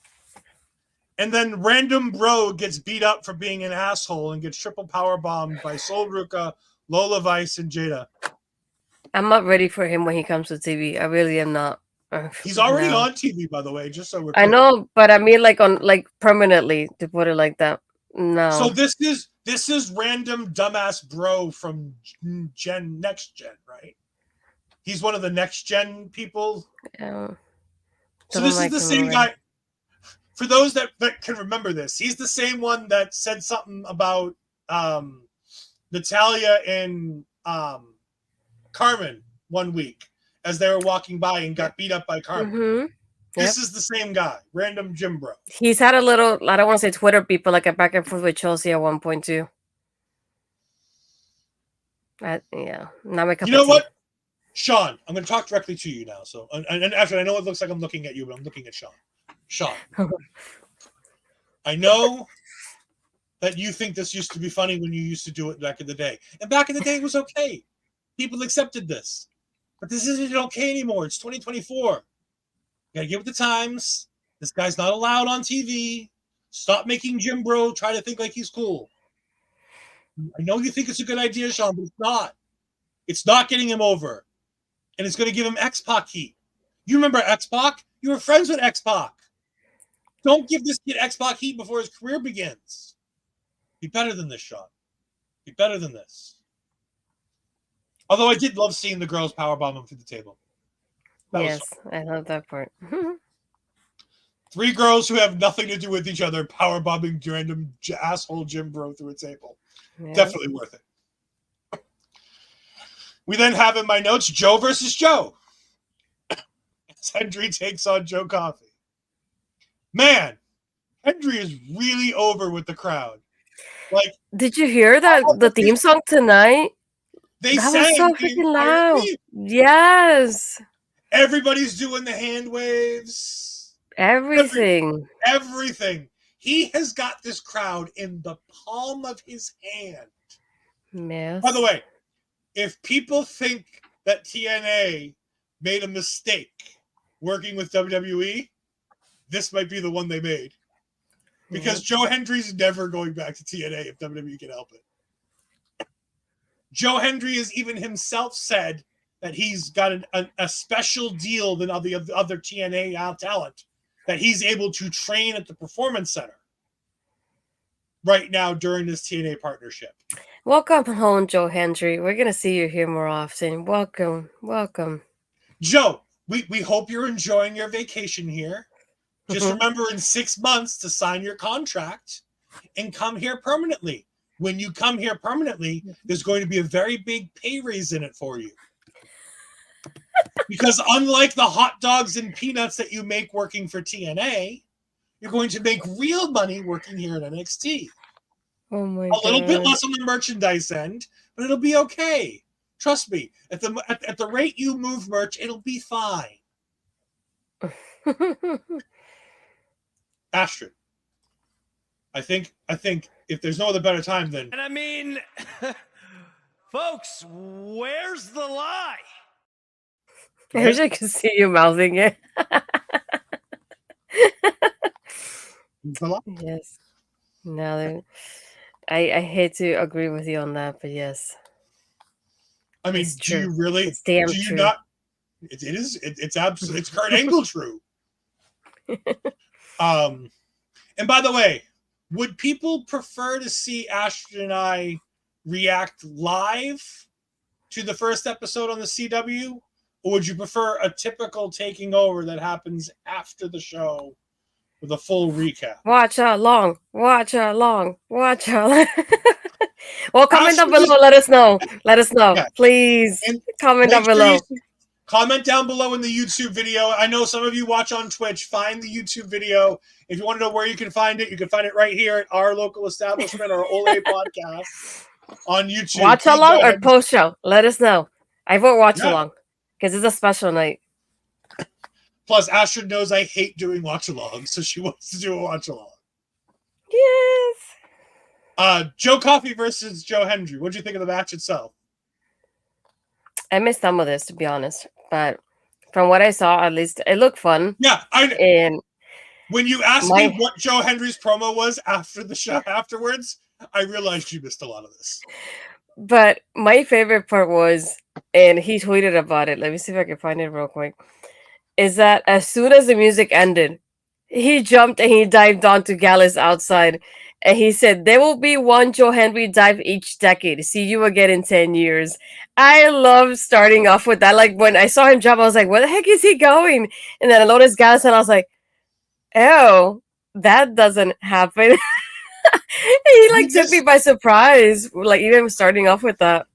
And then random bro gets beat up for being an asshole and gets triple power bombed by Sol Ruka, Lola Vice, and Jada. I'm not ready for him when he comes to TV. I really am not. He's already on TV, by the way, just so we're clear. I know, but I mean like permanently, to put it like that. No. So this is random dumbass bro from Next Gen, right? He's one of the Next Gen people. Yeah. So this is the same guy. For those that can remember this, he's the same one that said something about Natalia and Carmen one week as they were walking by and got beat up by Carmen. Mm-hmm. This is the same guy, random gym bro. He's had a little, I don't want to say Twitter beef, but like a back and forth with Chelsea at one point too. Yeah, not my cup of tea. You know what, Sean? I'm going to talk directly to you now. So, and actually, I know it looks like I'm looking at you, but I'm looking at Sean. Sean, I know that you think this used to be funny when you used to do it back in the day, and back in the day it was okay. People accepted this, but this isn't okay anymore. It's 2024. You gotta get with the times. This guy's not allowed on TV. Stop making Jim Bro try to think like he's cool. I know you think it's a good idea, Sean, but it's not. It's not getting him over. And it's going to give him X-Pac heat. You remember X-Pac? You were friends with X-Pac. Don't give this kid X-Pac heat before his career begins. Be better than this, Sean. Be better than this. Although I did love seeing the girls powerbomb him through the table. Yes, I love that part. 3 girls who have nothing to do with each other power bombing random asshole gym bro through a table. Yeah. Definitely worth it. We then have in my notes Joe versus Joe. Hendry takes on Joe Coffey. Man, Hendry is really over with the crowd. Like, did you hear that the theme song tonight? They That sang was so the freaking entire loud. theme. Yes. Everybody's doing the hand waves. Everything. Everything. He has got this crowd in the palm of his hand. Yes. By the way, if people think that TNA made a mistake working with WWE, this might be the one they made. Because Joe Hendry's never going back to TNA if WWE can help it. Joe Hendry has even himself said that he's got a special deal than all the other TNA talent, that he's able to train at the Performance Center right now during this TNA partnership. Welcome home, Joe Hendry. We're going to see you here more often. Welcome. Welcome. Joe, we hope you're enjoying your vacation here. Just remember in 6 months to sign your contract and come here permanently. When you come here permanently, there's going to be a very big pay raise in it for you. Because unlike the hot dogs and peanuts that you make working for TNA, you're going to make real money working here at NXT. Oh my God. A little bit God. less on the merchandise end, but it'll be okay. Trust me, at the rate you move merch, it'll be fine. Astrid, I think if there's no other better time than... And I mean, folks, where's the lie? I wish I could see you mouthing it. Yes. No, I hate to agree with you on that, but yes. I mean, do you really? It's damn do you true. not? It is. It's absolutely. It's Kurt Angle true. And by the way, would people prefer to see Astrid and I react live to the first episode on the CW, or would you prefer a typical taking over that happens after the show with a full recap? Watch how long. Watch how long. Watch how long. Well, comment down Astrid below. Let us know. Let us know. Yeah. Please And comment down make sure below. Comment down below in the YouTube video. I know some of you watch on Twitch. Find the YouTube video. If you want to know where you can find it right here at our local establishment, our Ole podcast on YouTube. Watch along or post show. Let us know. I vote watch along because it's a special night. Plus, Astrid knows I hate doing watch along, so she wants to do a watch along. Yes. Joe Coffey versus Joe Hendry. What do you think of the match itself? I missed some of this, to be honest, but from what I saw, at least it looked fun. Yeah, and when you asked me what Joe Hendry's promo was after the show afterwards, I realized you missed a lot of this. But my favorite part was, and he tweeted about it. Let me see if I can find it real quick. Is that as soon as the music ended, he jumped and he dived onto Gallus outside. And he said, there will be one Joe Hendry dive each decade. See you again in 10 years. I love starting off with that. Like, when I saw him jump, I was like, where the heck is he going? And then I noticed Gallus and I was like, oh, that doesn't happen. He like took me by surprise. Like, even starting off with that.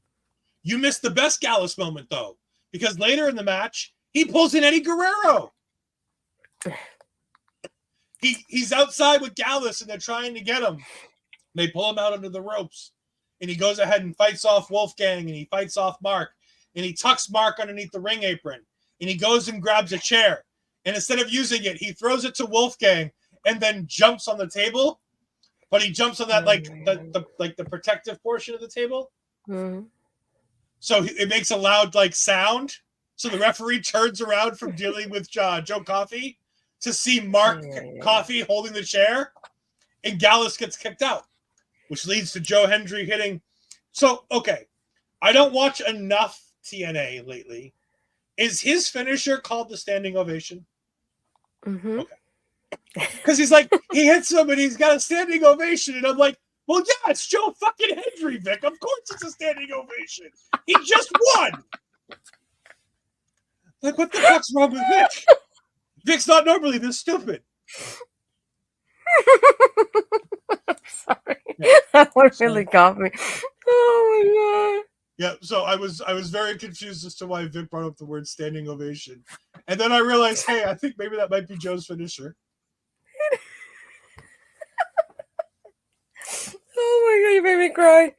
You missed the best Gallus moment, though. Because later in the match, he pulls in Eddie Guerrero. He's outside with Gallus, and they're trying to get him. They pull him out under the ropes, and he goes ahead and fights off Wolfgang, and he fights off Mark, and he tucks Mark underneath the ring apron, and he goes and grabs a chair, and instead of using it, he throws it to Wolfgang, and then jumps on the table, but he jumps on that the protective portion of the table, so it makes a loud sound. So the referee turns around from dealing with Joe Coffey to see Mark Coffey holding the chair, and Gallus gets kicked out, which leads to Joe Hendry hitting. So, okay, I don't watch enough TNA lately. Is his finisher called the standing ovation? Mm-hmm. Okay. Because he's like, he hits him and he's got a standing ovation, and I'm like, well, yeah, it's Joe fucking Hendry, Vic. Of course it's a standing ovation. He just won. Like, what the fuck's wrong with Vic? Vic's not normally this stupid. Sorry. Yeah. That one So- really got me. Oh Yeah, so I was very confused as to why Vic brought up the word standing ovation. And then I realized, hey, I think maybe that might be Joe's finisher. my god. Oh my god, you made me cry.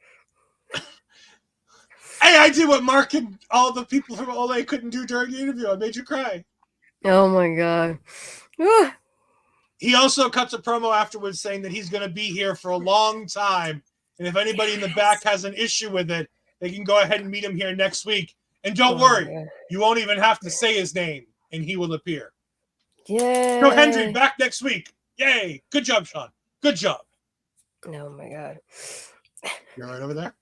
Hey, I did what Mark and all the people from Ole couldn't do during the interview. I made you cry. Oh my god. Ah, He also cuts a promo afterwards saying that he's going to be here for a long time. And if anybody in the back has an issue with it, they can go ahead and meet him here next week. And don't oh worry, my God. you won't even have to say his name, and he will appear. Yay. Joe Hendry back next week. Yay. Good job, Sean. Good job. Oh my god. You're right over there.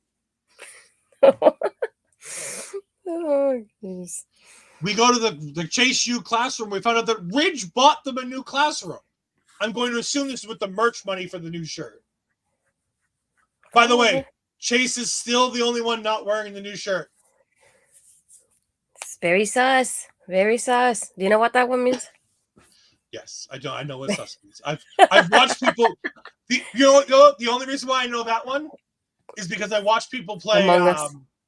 Oh jeez. We go to the Chase U classroom. We found out that Ridge bought them a new classroom. I'm going to assume this is with the merch money for the new shirt. By the way, Chase is still the only one not wearing the new shirt. It's very sus. Very sus. Do you know what that one means? Yes, I don't. I know what sus means. I've watched people. The only reason why I know that one is because I watched people play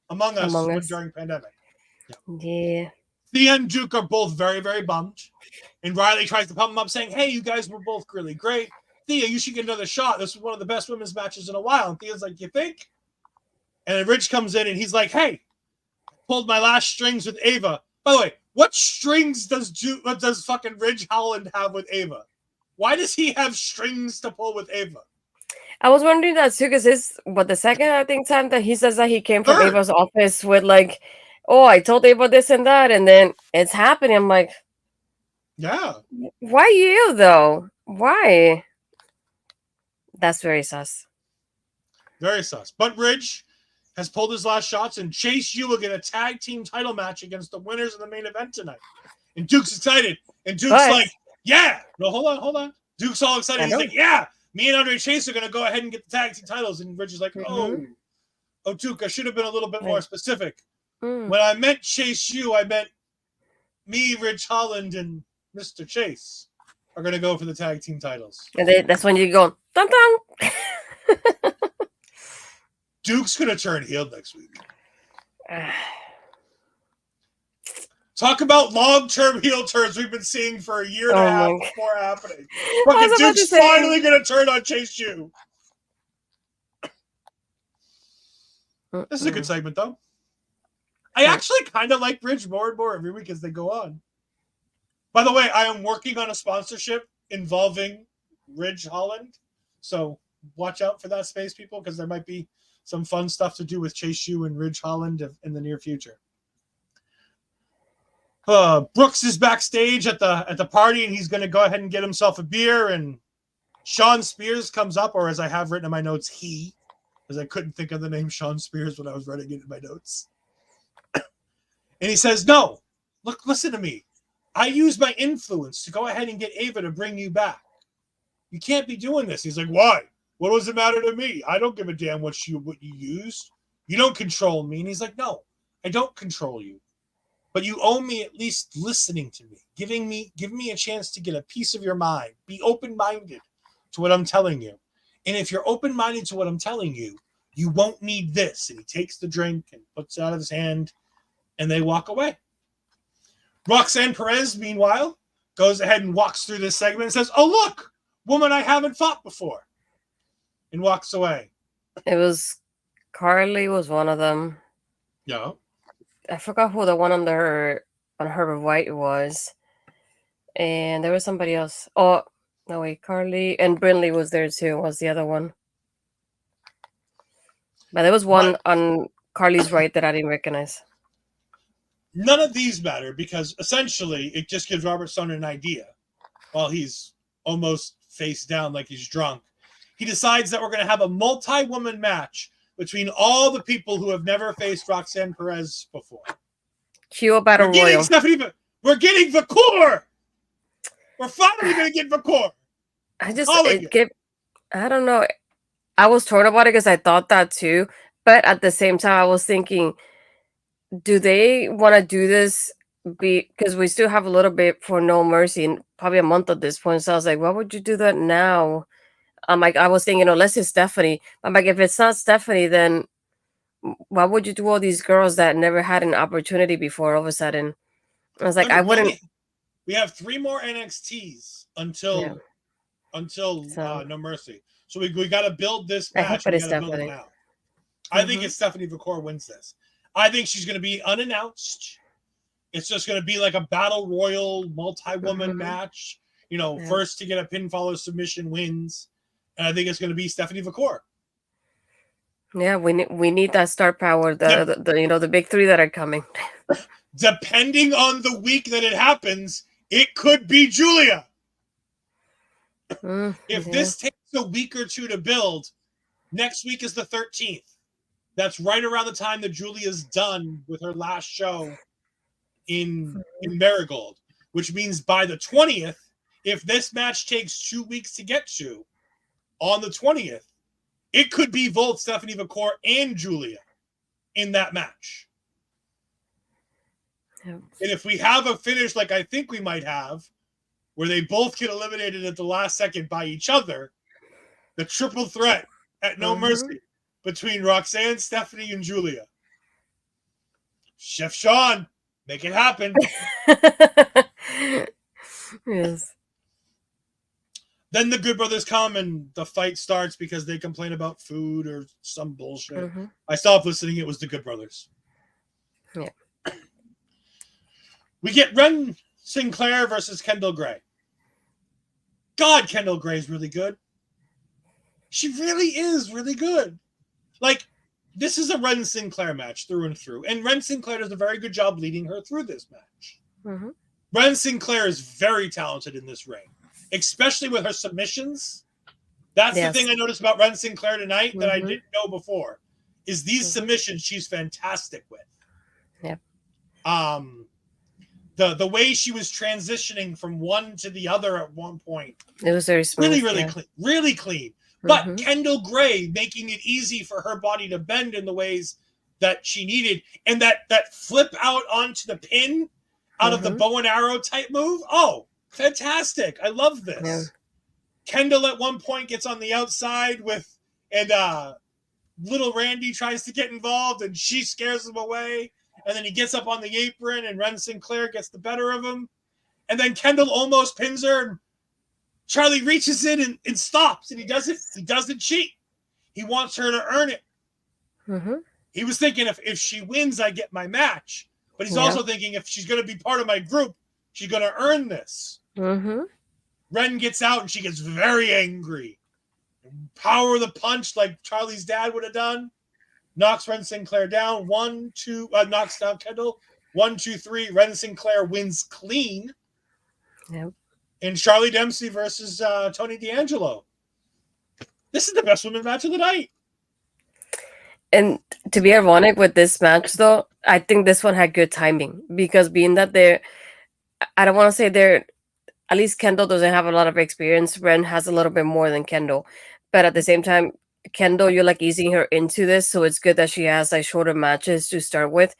Among Us during pandemic. Yeah. Thea and Duke are both very, very bummed. And Riley tries to pump them up, saying, hey, you guys were both really great. Thea, you should get another shot. This was one of the best women's matches in a while. And Thea's like, you think? And then Rich comes in and he's like, hey, pulled my last strings with Ava. By the way, what strings does fucking Ridge Holland have with Ava? Why does he have strings to pull with Ava? I was wondering that too, because it's the second I think time that he says that he came from Third. Ava's office with like, oh, I told Ava this and that, and then it's happening. I'm like, Yeah. why you though? Why? That's very sus. Very sus. But Ridge has pulled his last shots, and Chase U will get a tag team title match against the winners of the main event tonight. And Duke's excited. And Duke's like, yeah. No, hold on. Duke's all excited. He's like, yeah, me and Andre Chase are going to go ahead and get the tag team titles. And Ridge is like, oh, Duke, I should have been a little bit more specific. When I meant Chase U, I meant me, Ridge Holland, and Mr. Chase are going to go for the tag team titles. And that's when you go, dun dun. Duke's going to turn heel next week. Talk about long-term heel turns we've been seeing for a year and a half before happening. Fucking Duke's finally going to turn on Chase U. This is a good segment, though. I actually kind of like Ridge more and more every week as they go on. By the way, I am working on a sponsorship involving Ridge Holland. So watch out for that space, people, because there might be some fun stuff to do with Chase U and Ridge Holland in the near future. Brooks is backstage at the party, and he's going to go ahead and get himself a beer. And Sean Spears comes up, or as I have written in my notes, he, because I couldn't think of the name Sean Spears when I was writing it in my notes. And he says, no, look, listen to me. I use my influence to go ahead and get Ava to bring you back. You can't be doing this. He's like, why? What does it matter to me? I don't give a damn what you used. You don't control me. And he's like, no, I don't control you. But you owe me at least listening to me, give me a chance to get a piece of your mind. Be open-minded to what I'm telling you. And if you're open-minded to what I'm telling you, you won't need this. And he takes the drink and puts it out of his hand, and they walk away. Roxanne Perez, meanwhile, goes ahead and walks through this segment and says, oh, look, woman I haven't fought before, and walks away. It was Carlee was one of them. Yeah. I forgot who the one on her right was. And there was somebody else. Oh, no, wait, Carlee and Brinley was there too, was the other one. But there was one on Carlee's right that I didn't recognize. None of these matter because essentially it just gives Robert Stone an idea while he's almost face down like he's drunk. He decides that we're going to have a multi-woman match between all the people who have never faced Roxanne Perez before. Cue Battle Royal. We're getting Vakor! We're finally going to get Vakor! I don't know. I was torn about it because I thought that too. But at the same time, I was thinking, do they want to do this because we still have a little bit for No Mercy, and probably a month at this point. So I was like, why would you do that now? I'm like, I was thinking, unless it's Stephanie. I'm like, if it's not Stephanie, then why would you do all these girls that never had an opportunity before all of a sudden? I was like, I wouldn't. We have 3 more NXTs until So No Mercy. So we got to build this I hope match. it We is got to build it Stephanie. now. I think it's Stephanie Vicor wins this. I think she's going to be unannounced. It's just going to be like a battle royal multi-woman match. You know, first to get a pinfall or submission wins. And I think it's going to be Stephanie Vicor. Yeah, we need that star power. The big 3 that are coming. Depending on the week that it happens, it could be Julia. If this takes a week or 2 to build, next week is the 13th. That's right around the time that Julia's done with her last show in Marigold, which means by the 20th, if this match takes 2 weeks to get to, on the 20th, it could be both Stephanie Vicor and Julia in that match. And if we have a finish like I think we might have, where they both get eliminated at the last second by each other, the triple threat at No Mercy between Roxanne, Stephanie, and Julia. Chef Sean, make it happen. Yes. Then the Good Brothers come and the fight starts because they complain about food or some bullshit. I stopped listening. It was the Good Brothers. Yeah. We get Wren Sinclair versus Kendal Gray. God, Kendal Gray is really good. She really is really good. Like, this is a Wren Sinclair match through and through. And Wren Sinclair does a very good job leading her through this match. Wren Sinclair is very talented in this ring, especially with her submissions. That's the thing I noticed about Wren Sinclair tonight that I didn't know before, is these submissions she's fantastic with. Yeah. The way she was transitioning from one to the other at one point. It was very smooth. Really clean. But Kendal Gray making it easy for her body to bend in the ways that she needed. And that flip out onto the pin out of the bow and arrow type move. Oh, fantastic. I love this. Yeah. Kendal at one point gets on the outside and little Randy tries to get involved and she scares him away. And then he gets up on the apron and Wren Sinclair gets the better of him. And then Kendal almost pins her and Charlie reaches in and stops, and he doesn't cheat. He wants her to earn it. He was thinking if she wins, I get my match. But he's also thinking if she's going to be part of my group, she's going to earn this. Wren gets out, and she gets very angry. Power of the punch like Charlie's dad would have done. Knocks Wren Sinclair down. 1, 2, knocks down Kendal. 1, 2, 3. Wren Sinclair wins clean. Yep. And Charlie Dempsey versus Tony D'Angelo. This is the best women's match of the night. And to be ironic with this match, though, I think this one had good timing because being that I don't want to say at least Kendal doesn't have a lot of experience. Wren has a little bit more than Kendal. But at the same time, Kendal, you're like easing her into this. So it's good that she has like shorter matches to start with.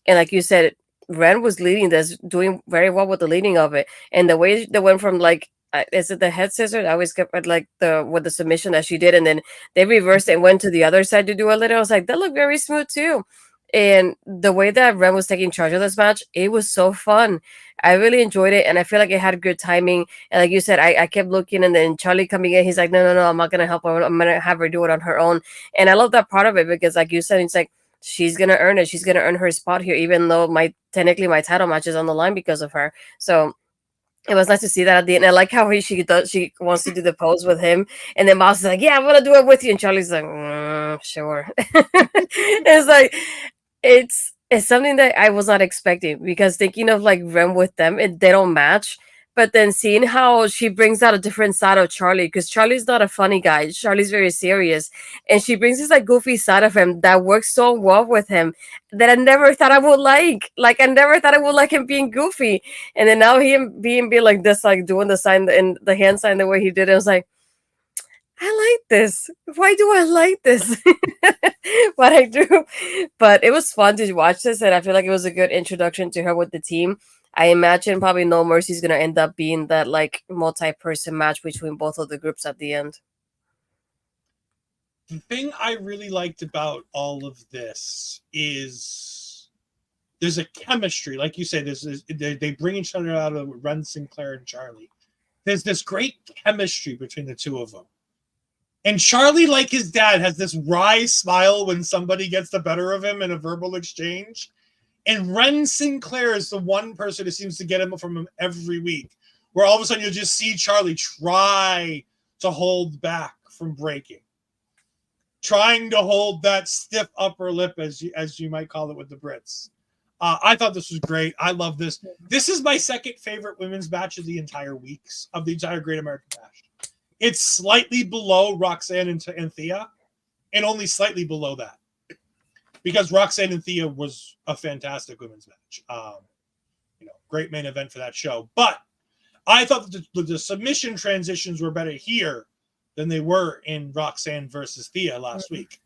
And like you said, Wren was leading this, doing very well with the leading of it, and the way they went from like, is it the head scissors? I always kept like with the submission that she did, and then they reversed and went to the other side to do a little. I was like, that looked very smooth too. And the way that Wren was taking charge of this match, it was so fun. I really enjoyed it, and I feel like it had good timing. And like you said, I kept looking, and then Charlie coming in, he's like, no, I'm not gonna help her. I'm gonna have her do it on her own. And I love that part of it because, like you said, it's like, she's gonna earn it. She's gonna earn her spot here, even though technically my title match is on the line because of her. So it was nice to see that at the end. I like how she wants to do the pose with him, and then Mouse is like, "Yeah, I'm gonna do it with you," and Charlie's like, "Sure." It's like it's something that I was not expecting because thinking of like Wren with them, they don't match. But then seeing how she brings out a different side of Charlie, because Charlie's not a funny guy. Charlie's very serious. And she brings this like goofy side of him that works so well with him that I never thought I would like. Like I never thought I would like him being goofy. And then now him being like this, like doing the sign and the hand sign the way he did, I was like, I like this. Why do I like this? But I do. But it was fun to watch this, and I feel like it was a good introduction to her with the team. I imagine probably No Mercy is gonna end up being that like multi-person match between both of the groups at the end. The thing I really liked about all of this is there's a chemistry, like you said. They bring each other out of Wren, Sinclair, and Charlie. There's this great chemistry between the two of them. And Charlie, like his dad, has this wry smile when somebody gets the better of him in a verbal exchange. And Wren Sinclair is the one person who seems to get him from him every week, where all of a sudden you'll just see Charlie try to hold back from breaking, trying to hold that stiff upper lip, as you might call it with the Brits. I thought this was great. I love this. This is my second favorite women's match of the entire weeks, of the entire Great American Bash. It's slightly below Roxanne and Thea, and only slightly below that, because Roxanne and Thea was a fantastic women's match. Great main event for that show. But I thought that the submission transitions were better here than they were in Roxanne versus Thea last week.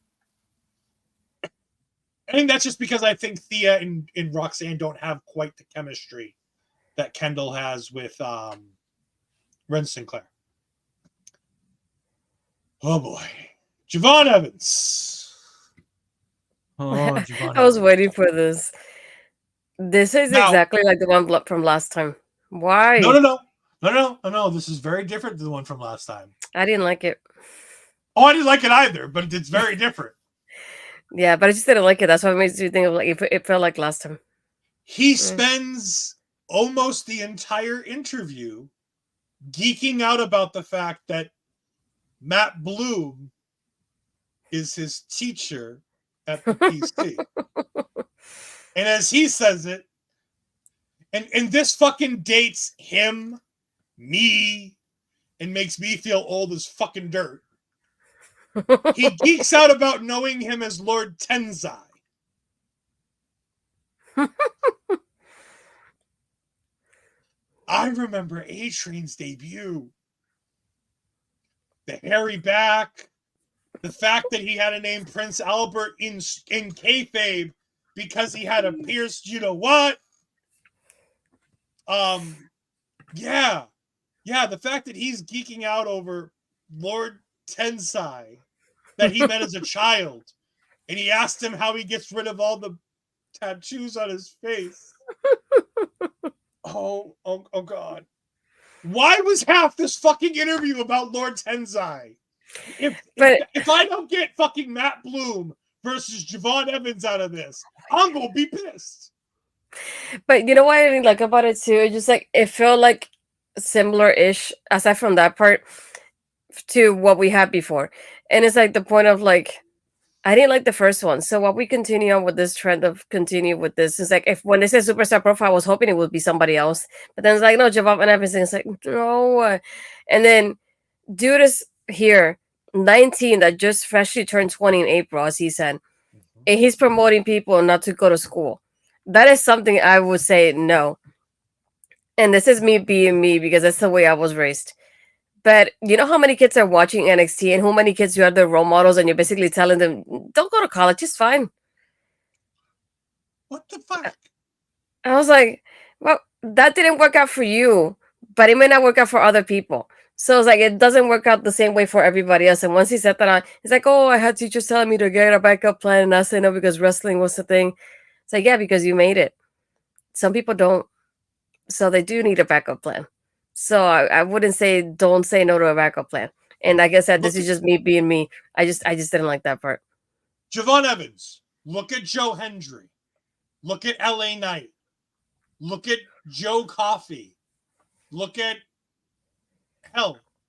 I think that's just because I think Thea and Roxanne don't have quite the chemistry that Kendal has with Wren Sinclair. Oh boy. Javon Evans. Oh, Javon I was Evans. waiting for this. This is Now- exactly like the one from last time. Why? No. This is very different than the one from last time. I didn't like it. Oh, I didn't like it either, but it's very different. Yeah, but I just didn't like it. That's what makes me think of like it felt like last time. He spends almost the entire interview geeking out about the fact that Matt Bloom is his teacher at the PC. And as he says it, and this fucking dates him, me, and makes me feel old as fucking dirt. He geeks out about knowing him as Lord Tenzai. I remember A-Train's debut. The hairy back, the fact that he had to name Prince Albert in kayfabe because he had a pierced you-know-what. Yeah, the fact that he's geeking out over Lord Tensai that he met as a child, and he asked him how he gets rid of all the tattoos on his face. Oh God. Why was half this fucking interview about Lord Tensai? If I don't get fucking Matt Bloom versus Javon Evans out of this, I'm gonna be pissed. But you know what I didn't like about it too? It just like it felt like similar-ish, aside from that part, to what we had before. And it's like the point of like I didn't like the first one. So what we continue on with this trend of continue with this is like if when they say superstar profile, I was hoping it would be somebody else. But then it's like, no, Javon and everything. It's like, no. And then dude is here, 19, that just freshly turned 20 in April, as he said. And he's promoting people not to go to school. That is something I would say no. And this is me being me because that's the way I was raised. But you know how many kids are watching NXT and how many kids you are their role models and you're basically telling them, don't go to college, it's fine. What the fuck? I was like, well, that didn't work out for you, but it may not work out for other people. So it's like, it doesn't work out the same way for everybody else. And once he said that on, he's like, oh, I had teachers telling me to get a backup plan. And I said no because wrestling was the thing. It's like, yeah, because you made it. Some people don't. So they do need a backup plan. So I wouldn't say don't say no to a backup plan. And like I said, this is just me being me. I just didn't like that part. Javon Evans, look at Joe Hendry. Look at LA Knight. Look at Joe Coffey. Look at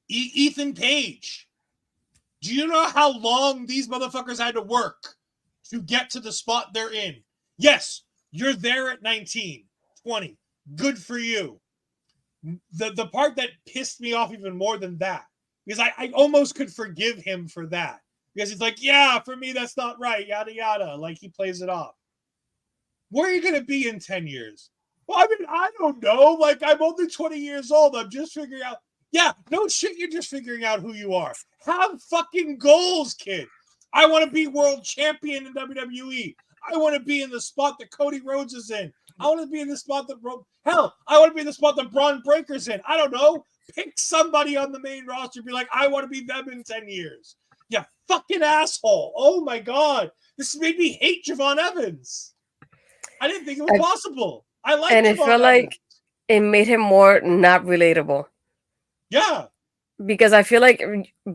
Ethan Page. Do you know how long these motherfuckers had to work to get to the spot they're in? Yes, you're there at 19, 20. Good for you. The part that pissed me off even more than that, because I almost could forgive him for that. Because he's like, yeah, for me, that's not right, yada, yada. Like, he plays it off. Where are you going to be in 10 years? Well, I mean, I don't know. Like, I'm only 20 years old. I'm just figuring out. Yeah, no shit, you're just figuring out who you are. Have fucking goals, kid. I want to be world champion in WWE. I want to be in the spot that Cody Rhodes is in. I want to be in the spot that I want to be in the spot that Braun Breaker's in. I don't know. Pick somebody on the main roster. Be like, I want to be them in 10 years. You fucking asshole. Oh my God. This made me hate Javon Evans. I didn't think it was possible. I like and Javon it felt Evans. like it made him more not relatable. Yeah. Because I feel like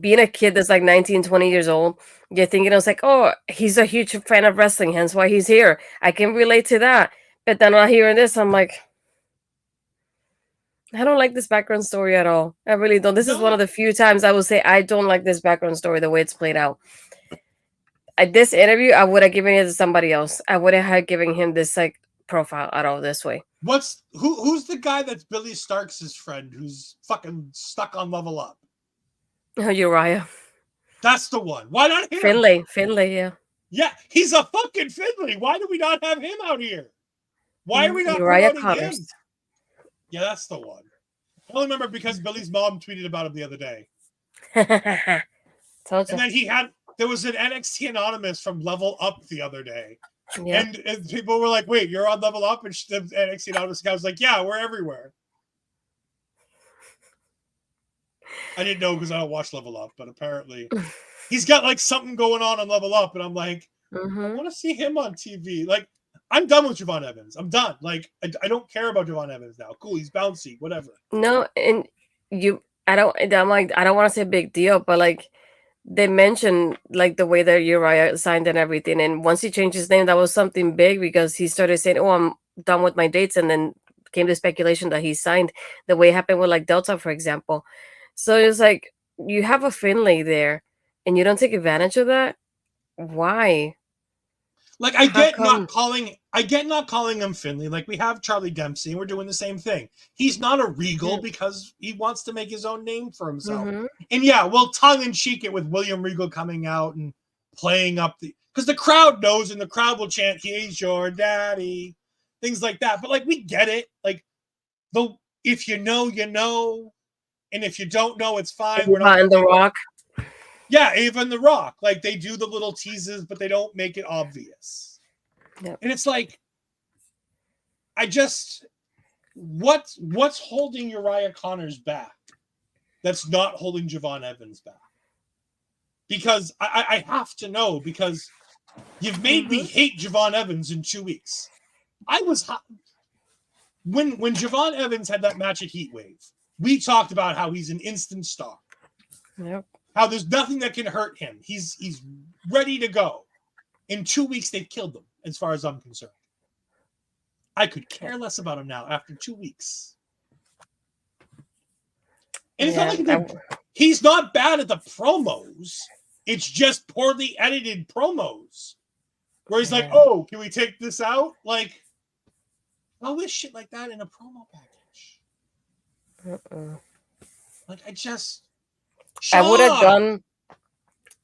being a kid that's like 19, 20 years old, you're thinking, I was like, oh, he's a huge fan of wrestling, hence why he's here. I can relate to that. But then while hearing this, I'm like, I don't like this background story at all. I really don't. This is one of the few times I will say I don't like this background story, the way it's played out. At this interview, I would have given it to somebody else. I wouldn't have given him this like profile at all this way. Who's the guy that's Billy Starks' friend who's fucking stuck on Level Up? Oh, Uriah. That's the one. Why not him? Finlay, yeah. Yeah, he's a fucking Finlay. Why do we not have him out here? Why are we not Uriah promoting him? Connors. Yeah, that's the one. I only remember because Billy's mom tweeted about him the other day. Told you. And then there was an NXT Anonymous from Level Up the other day. Yeah. And people were like, wait, you're on Level Up? And the NXT Anonymous guy was like, yeah, we're everywhere. I didn't know because I don't watch Level Up, but apparently he's got like something going on Level Up. And I'm like, I want to see him on TV. Like, I'm done with Javon Evans. I'm done. Like, I don't care about Javon Evans now. Cool, he's bouncy, whatever. No, and I don't want to say big deal, but like they mentioned like the way that Uriah signed and everything, and once he changed his name, that was something big because he started saying, "Oh, I'm done with my dates," and then came the speculation that he signed the way it happened with like Delta, for example. So it's like you have a Finlay there, and you don't take advantage of that. Why? Like, I get not calling him Finlay. Like, we have Charlie Dempsey, and we're doing the same thing. He's not a Regal because he wants to make his own name for himself. And yeah, we'll tongue-in-cheek it with William Regal coming out and playing up because the crowd knows, and the crowd will chant, "He's your daddy," things like that. But like, we get it. Like, if you know, you know, and if you don't know, it's fine. We're not The Rock. Yeah, even The Rock. Like, they do the little teases, but they don't make it obvious. Yep. And it's like, what's holding Uriah Connors back that's not holding Javon Evans back? Because I have to know, because you've made me hate Javon Evans in 2 weeks. When Javon Evans had that match at Heatwave, we talked about how he's an instant star. Yep. How there's nothing that can hurt him. He's ready to go. In 2 weeks, they've killed him, as far as I'm concerned. I could care less about him now after 2 weeks. And it's not like he's not bad at the promos. It's just poorly edited promos. Where he's like, oh, can we take this out? Like, all this shit like that in a promo package. Like,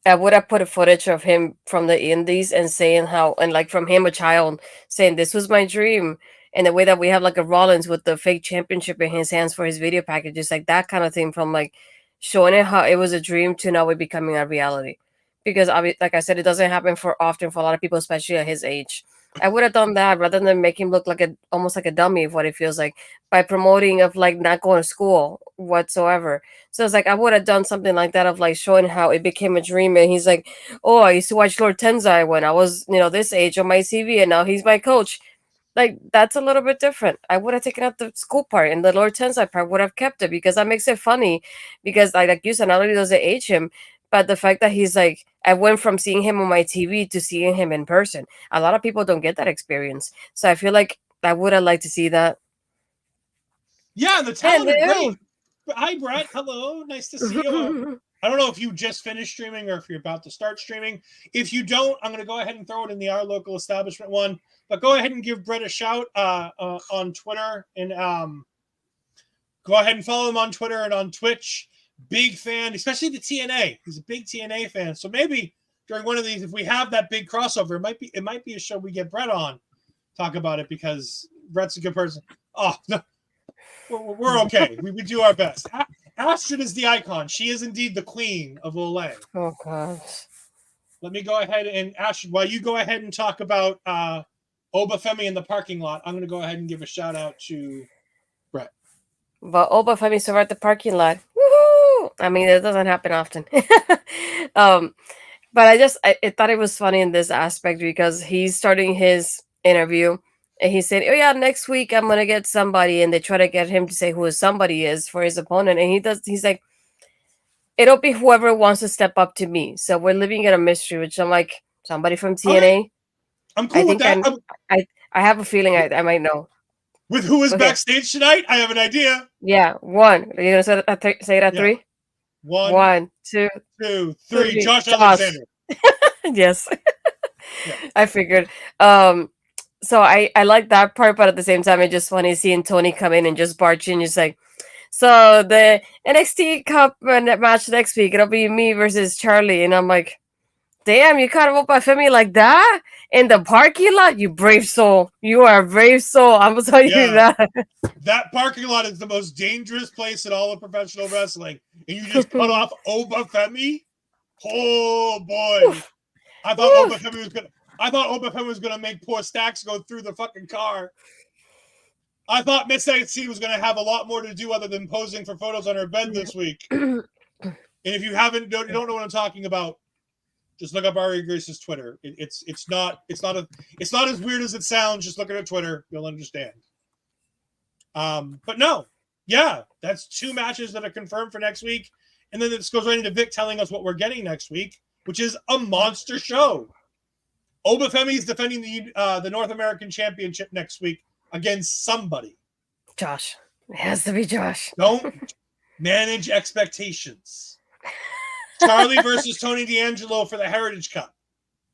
I would have put a footage of him from the indies and saying how, and like from him, a child, saying this was my dream. And the way that we have like a Rollins with the fake championship in his hands for his video packages, like that kind of thing, from like showing it how it was a dream to now it becoming a reality. Because like I said, it doesn't happen often for a lot of people, especially at his age. I would have done that rather than make him look like almost like a dummy of what it feels like, by promoting of like not going to school whatsoever. So it's like I would have done something like that, of like showing how it became a dream. And he's like, oh, I used to watch Lord Tensai when I was, this age on my CV, and now he's my coach. Like, that's a little bit different. I would have taken out the school part, and the Lord Tensai part would have kept it, because that makes it funny. Because like you said, not only does it age him, but the fact that he's like, I went from seeing him on my TV to seeing him in person. A lot of people don't get that experience. So I feel like I would have liked to see that. Yeah, the talent is great. Hi, Brett. Hello. Nice to see you. I don't know if you just finished streaming or if you're about to start streaming. If you don't, I'm going to go ahead and throw it in the Our Local Establishment one. But go ahead and give Brett a shout on Twitter. And go ahead and follow him on Twitter and on Twitch. Big fan, especially the TNA. He's a big TNA fan. So maybe during one of these, if we have that big crossover, it might be a show we get Brett on, talk about it, because Brett's a good person. Oh, no. We're okay. We do our best. Astrid is the icon. She is indeed the queen of Olay. Oh, God. let me go ahead and Ash, while you go ahead and talk about Obafemi in the parking lot, I'm going to go ahead and give a shout out to Brett. But Obafemi survived the parking lot. Woohoo! I mean, it doesn't happen often. But I thought it was funny in this aspect because he's starting his interview and he said, "Oh yeah, next week I'm gonna get somebody," and they try to get him to say who his somebody is for his opponent, and he's like, "It'll be whoever wants to step up to me." So we're living in a mystery, which I'm like, somebody from TNA. I'm cool with that. I have a feeling I might know. With who is backstage tonight? I have an idea. Yeah, one. Are you gonna say it at three? One, two, three. Josh Alexander. Yes. Yeah. I figured. So I like that part, but at the same time, it's just funny seeing Tony come in and just barge in, just like, so the NXT Cup match next week, it'll be me versus Carlee, and I'm like, damn, you cut him up by Femi like that in the parking lot? You brave soul. You are a brave soul. I'm gonna tell you that. That parking lot is the most dangerous place in all of professional wrestling, and you just cut off Obafemi. Oh boy! I thought Obafemi was gonna make poor Stacks go through the fucking car. I thought Miss NXT was gonna have a lot more to do other than posing for photos on her bed this week. And if you don't know what I'm talking about, just look up Ari Grace's Twitter. It's not as weird as it sounds. Just look at her Twitter, you'll understand. But no, yeah, that's 2 matches that are confirmed for next week, and then this goes right into Vic telling us what we're getting next week, which is a monster show. Obafemi is defending the North American Championship next week against somebody. Josh, it has to be Josh. Don't manage expectations. Carlee versus Tony D'Angelo for the Heritage Cup.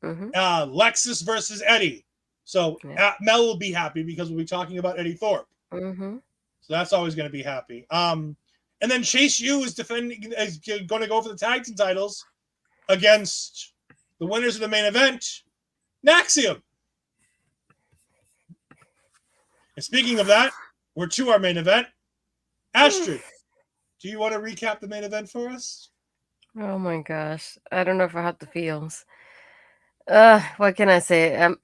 Mm-hmm. Lexus versus Eddie. So Mel will be happy because we'll be talking about Eddie Thorpe. Mm-hmm. So that's always going to be happy. And then Chase U is going to go for the tag team titles against the winners of the main event, Axiom. And speaking of that, we're to our main event. Astrid, do you want to recap the main event for us? Oh my gosh. I don't know if I have the feels. What can I say?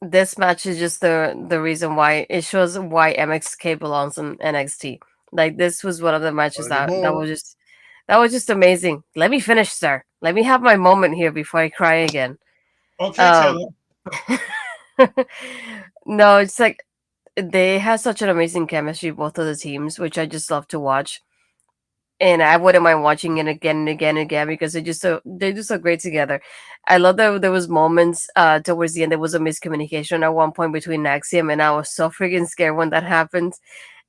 This match is just the reason why it shows why MXK belongs in NXT. Like, this was one of the matches that was just amazing. Let me finish, sir. Let me have my moment here before I cry again. Okay, Taylor. No, it's like they have such an amazing chemistry, both of the teams, which I just love to watch. And I wouldn't mind watching it again and again and again because they're just so great together. I love that there was moments towards the end there was a miscommunication at one point between Axiom, and I was so freaking scared when that happened.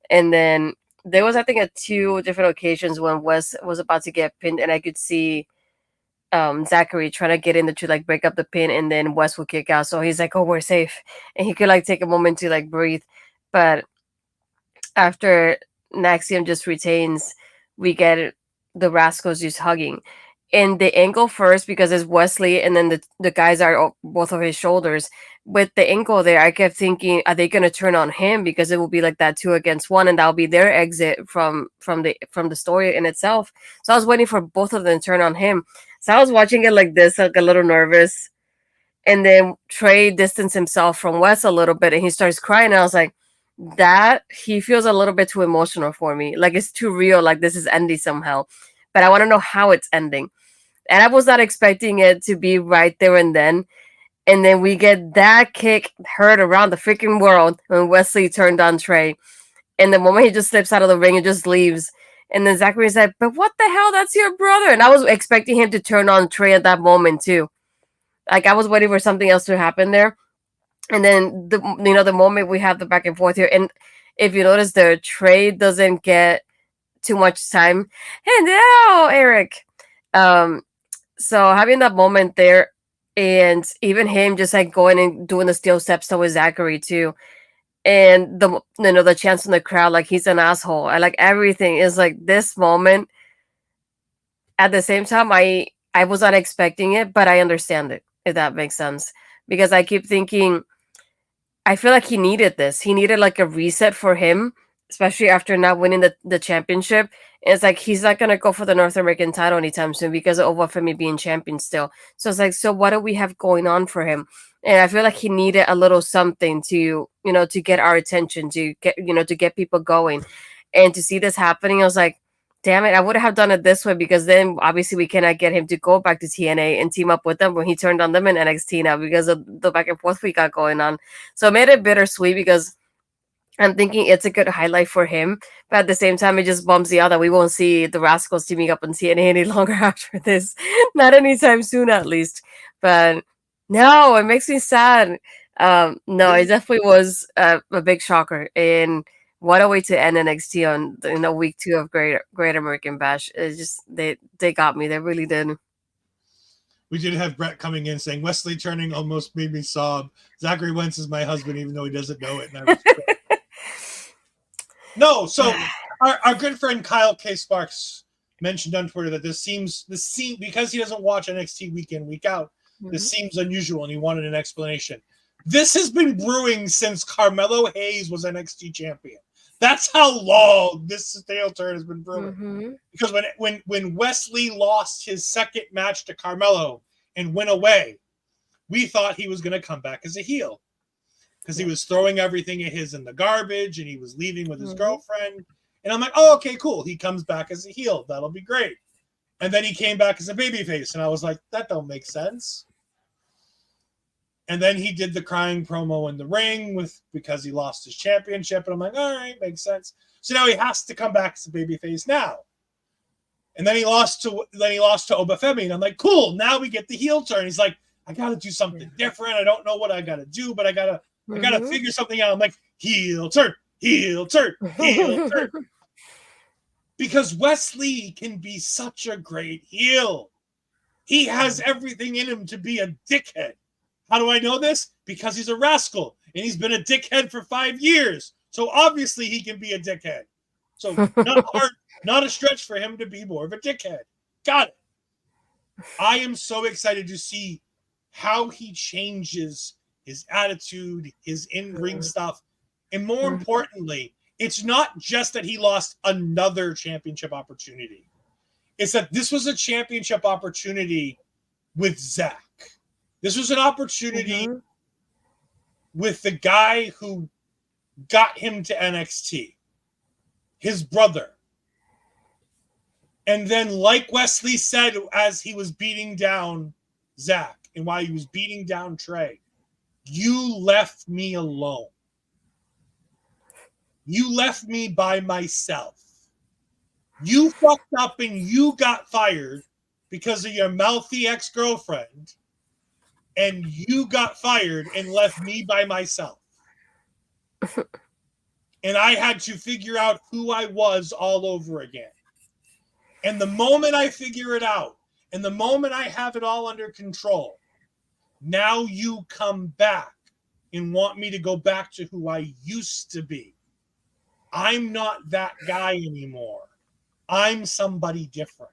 And then there was, I think, at 2 different occasions when Wes was about to get pinned, and I could see Zachary trying to get in there to like break up the pin, and then Wes would kick out. So he's like, "Oh, we're safe," and he could like take a moment to like breathe. But after Axiom just retains, we get the Rascals just hugging. And the angle first, because it's Wesley, and then the guys are both of his shoulders. With the ankle there, I kept thinking, are they going to turn on him? Because it will be like that 2 against 1, and that'll be their exit from the story in itself. So I was waiting for both of them to turn on him. So I was watching it like this, like a little nervous. And then Trey distanced himself from Wes a little bit, and he starts crying. And I was like, that he feels a little bit too emotional for me. Like, it's too real. Like, this is ending somehow. But I want to know how it's ending. And I was not expecting it to be right there and then. And then we get that kick heard around the freaking world when Wesley turned on Trey. And the moment he just slips out of the ring and just leaves. And then Zachary's like, but what the hell? That's your brother. And I was expecting him to turn on Trey at that moment too. Like, I was waiting for something else to happen there. And then the moment we have the back and forth here. And if you notice there, Trey doesn't get too much time. Hey, no, Eric. So having that moment there, and even him just like going and doing the steel steps towards Zachary too, and the chants in the crowd like he's an asshole. I like everything is like this moment. At the same time, I was not expecting it, but I understand it, if that makes sense, because I keep thinking, I feel like he needed this. He needed like a reset for him especially after not winning the championship. It's like he's not gonna go for the North American title anytime soon because of Obafemi being champion still. So it's like, so what do we have going on for him? And I feel like he needed a little something to, to get our attention, to get, to get people going. And to see this happening, I was like, damn it, I would have done it this way, because then obviously we cannot get him to go back to TNA and team up with them when he turned on them in NXT now because of the back and forth we got going on. So it made it bittersweet because I'm thinking it's a good highlight for him, but at the same time, it just bums me out that we won't see the Rascals teaming up on TNA any longer after this. Not anytime soon, at least. But no, it makes me sad. No, it definitely was a big shocker. And what a way to end NXT on week 2 of Great American Bash. It's just they got me. They really did. We did have Brett coming in saying Wesley turning almost made me sob. Zachary Wentz is my husband, even though he doesn't know it. And I was no, so our good friend Kyle K. Sparks mentioned on Twitter that this seems because he doesn't watch NXT week in, week out, this seems unusual, and he wanted an explanation. This has been brewing since Carmelo Hayes was NXT champion. That's how long this tail turn has been brewing. Because when Wesley lost his second match to Carmelo and went away, we thought he was going to come back as a heel. Because he was throwing everything of his in the garbage and he was leaving with his girlfriend. And I'm like, oh, okay, cool. He comes back as a heel. That'll be great. And then he came back as a babyface. And I was like, that don't make sense. And then he did the crying promo in the ring because he lost his championship. And I'm like, all right, makes sense. So now he has to come back as a babyface now. And then he lost to Obafemi. And I'm like, cool, now we get the heel turn. He's like, I got to do something different. I don't know what I got to do, but I got to figure something out. I'm like, heel turn, heel turn, heel turn. Because Wesley can be such a great heel. He has everything in him to be a dickhead. How do I know this? Because he's a rascal, and he's been a dickhead for 5 years. So obviously he can be a dickhead. So not a stretch for him to be more of a dickhead. Got it. I am so excited to see how he changes his attitude, his in-ring stuff. And more importantly, it's not just that he lost another championship opportunity. It's that this was a championship opportunity with Zach. This was an opportunity with the guy who got him to NXT, his brother. And then, like Wesley said, as he was beating down Zach and while he was beating down Trey, you left me alone. You left me by myself. You fucked up and you got fired because of your mouthy ex-girlfriend. And you got fired and left me by myself. And I had to figure out who I was all over again. And the moment I figure it out, and the moment I have it all under control, now you come back and want me to go back to who I used to be. I'm not that guy anymore. I'm somebody different.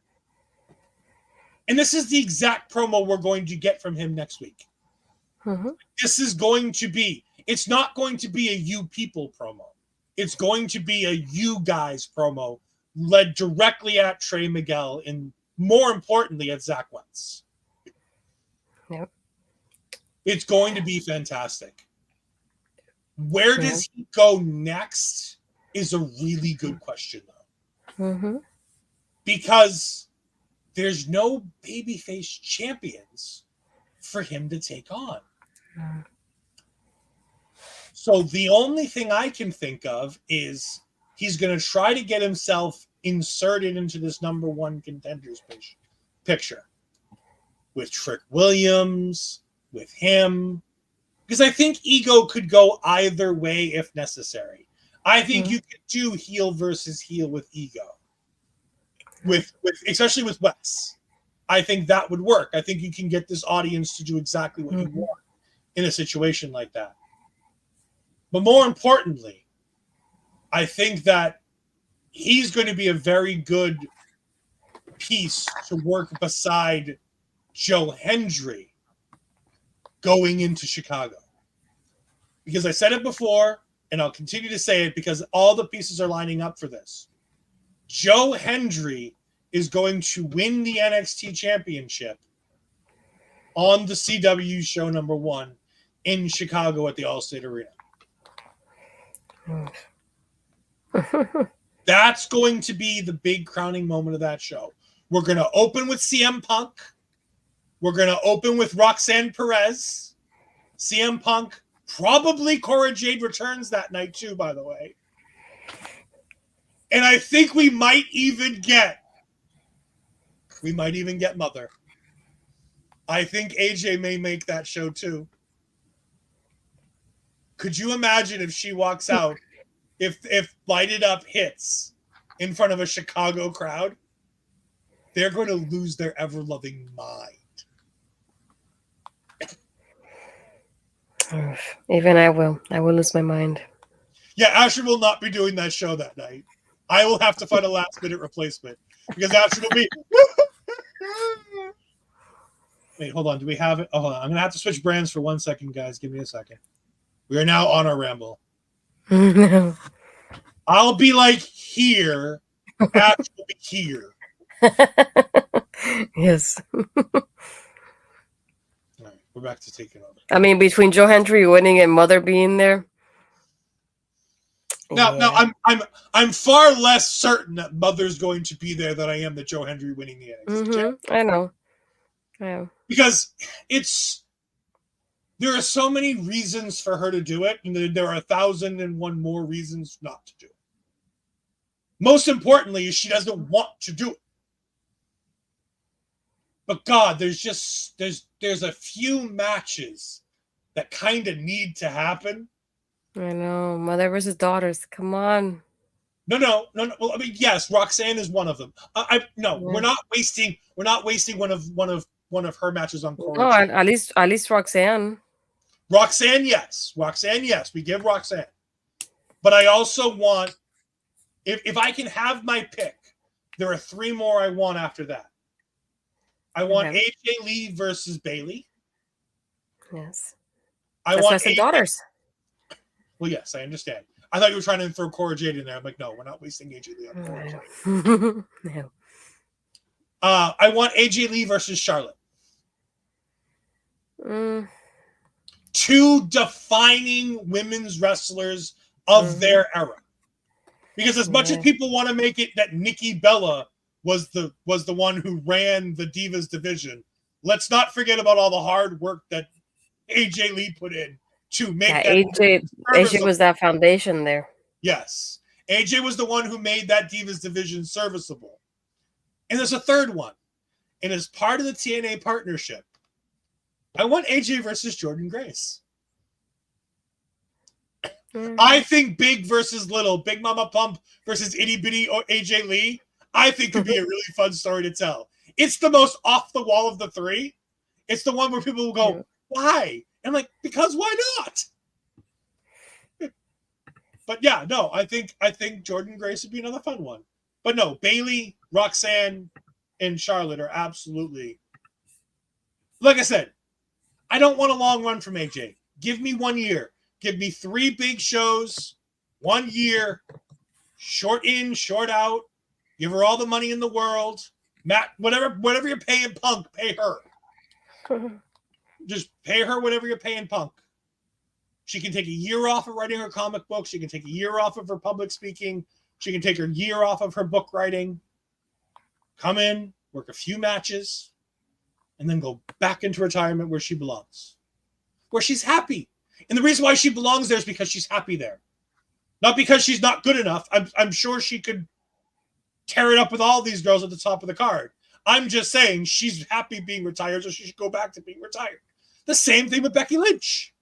And this is the exact promo we're going to get from him next week. This is going to be, it's not going to be a you people promo. It's going to be a you guys promo led directly at Trey Miguel and more importantly at Zach Wentz. Yep. It's going to be fantastic. Where does he go next is a really good question though. Because there's no babyface champions for him to take on. So the only thing I can think of is he's going to try to get himself inserted into this number one contenders picture with Trick Williams, with him. Because I think ego could go either way if necessary. I think you could do heel versus heel with ego. With especially with Wes. I think that would work. I think you can get this audience to do exactly what you want in a situation like that. But more importantly, I think that he's going to be a very good piece to work beside Joe Hendry going into Chicago. Because I said it before, and I'll continue to say it because all the pieces are lining up for this. Joe Hendry is going to win the NXT championship on the CW show number 1 in Chicago at the Allstate Arena. That's going to be the big crowning moment of that show. We're going to open with CM Punk. We're going to open with Roxanne Perez. CM Punk, probably Cora Jade returns that night too, by the way. And I think we might even get Mother. I think AJ may make that show too. Could you imagine if she walks out, if Light It Up hits in front of a Chicago crowd? They're going to lose their ever-loving mind. Even I will lose my mind. Yeah, Astrid will not be doing that show that night. I will have to find a last-minute replacement because Astrid will be... Wait, hold on. Do we have it? Oh, hold on. I'm going to have to switch brands for 1 second, guys. Give me a second. We are now on our ramble. I'll be like here. Astrid will be here. Yes. All right, we're back to taking over. I mean, between Joe Hendry winning and Mother being there. No, I'm far less certain that Mother's going to be there than I am that Joe Hendry winning the NXT. I know. Yeah. Because there are so many reasons for her to do it, and there are 1,001 more reasons not to do it. Most importantly, is she doesn't want to do it. But God, there's a few matches that kind of need to happen. I know. Mother versus daughters. Come on. No. Well, I mean, yes, Roxanne is one of them. We're not wasting one of her matches on Cora. Oh, at least Roxanne. Roxanne, yes. We give Roxanne. But I also want, if I can have my pick, there are 3 more I want after that. I want AJ Lee versus Bayley. Yes. I want AJ daughters. Well, yes, I understand. I thought you were trying to throw Cora Jade in there. I'm like, no, we're not wasting AJ Lee on Cora Jade. No. I want AJ Lee versus Charlotte. 2 defining women's wrestlers of their era. Because as much as people want to make it that Nikki Bella was the one who ran the Divas division, let's not forget about all the hard work that AJ Lee put in to make that. AJ was that foundation there. Yes. AJ was the one who made that Divas division serviceable. And there's a third one. And as part of the TNA partnership, I want AJ versus Jordan Grace. I think Big versus Little, Big Mama Pump versus Itty Bitty or AJ Lee, I think could be a really fun story to tell. It's the most off the wall of the 3. It's the one where people will go, why? And I'm like, because why not? But yeah, no, I think Jordan Grace would be another fun one. But no, Bayley, Roxanne, and Charlotte are absolutely, like I said, I don't want a long run from AJ. Give me 1 year. Give me 3 big shows, 1 year, short in, short out. Give her all the money in the world. Matt, whatever you're paying Punk, pay her. Just pay her whatever you're paying Punk. She can take a year off of writing her comic book. She can take a year off of her public speaking. She can take a year off of her book writing. Come in, work a few matches, and then go back into retirement where she belongs. Where she's happy. And the reason why she belongs there is because she's happy there. Not because she's not good enough. I'm sure she could tear it up with all these girls at the top of the card. I'm just saying she's happy being retired, so she should go back to being retired. The same thing with Becky Lynch.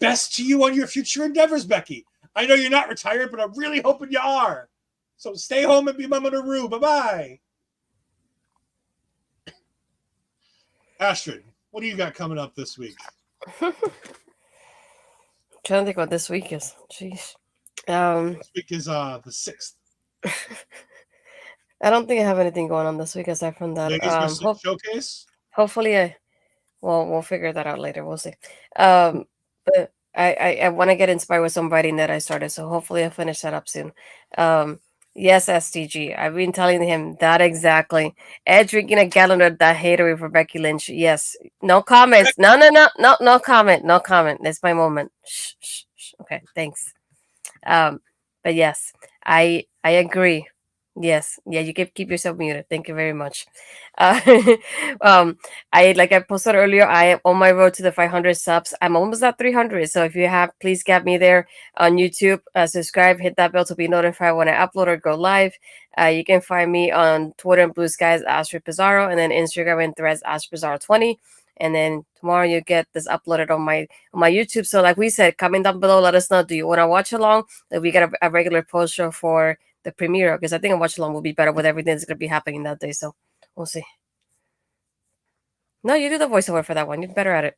Best to you on your future endeavors, Becky. I know you're not retired, but I'm really hoping you are. So stay home and be Mama Naru. Bye-bye. Astrid, what do you got coming up this week? I'm trying to think what this week is. Jeez. This week is the 6th. I don't think I have anything going on this week aside from that. Showcase? Hopefully we'll figure that out later. We'll see. But I want to get inspired with some writing that I started, so hopefully I'll finish that up soon. Yes, STG. I've been telling him that exactly. Ed drinking a gallon of that haterade for Becky Lynch. Yes. No comments. No comment. No comment. That's my moment. Shh, shh, shh. Okay, thanks. But yes, I agree. Yes, yeah, you can keep yourself muted. Thank you very much. Uh, um, I posted earlier. I am on my road to the 500 subs. I'm almost at 300. So if you have, please get me there on YouTube. Subscribe, hit that bell to be notified when I upload or go live. You can find me on Twitter and Blue Skies, Astrid Pizarro, and then Instagram and Threads, Astrid Pizarro 20. And then tomorrow you get this uploaded on my YouTube. So like we said, comment down below. Let us know. Do you want to watch along? That we get a regular post show for the premiere, because I think a watch along will be better with everything that's going to be happening that day. So we'll see. No, you do the voiceover for that one. You're better at it.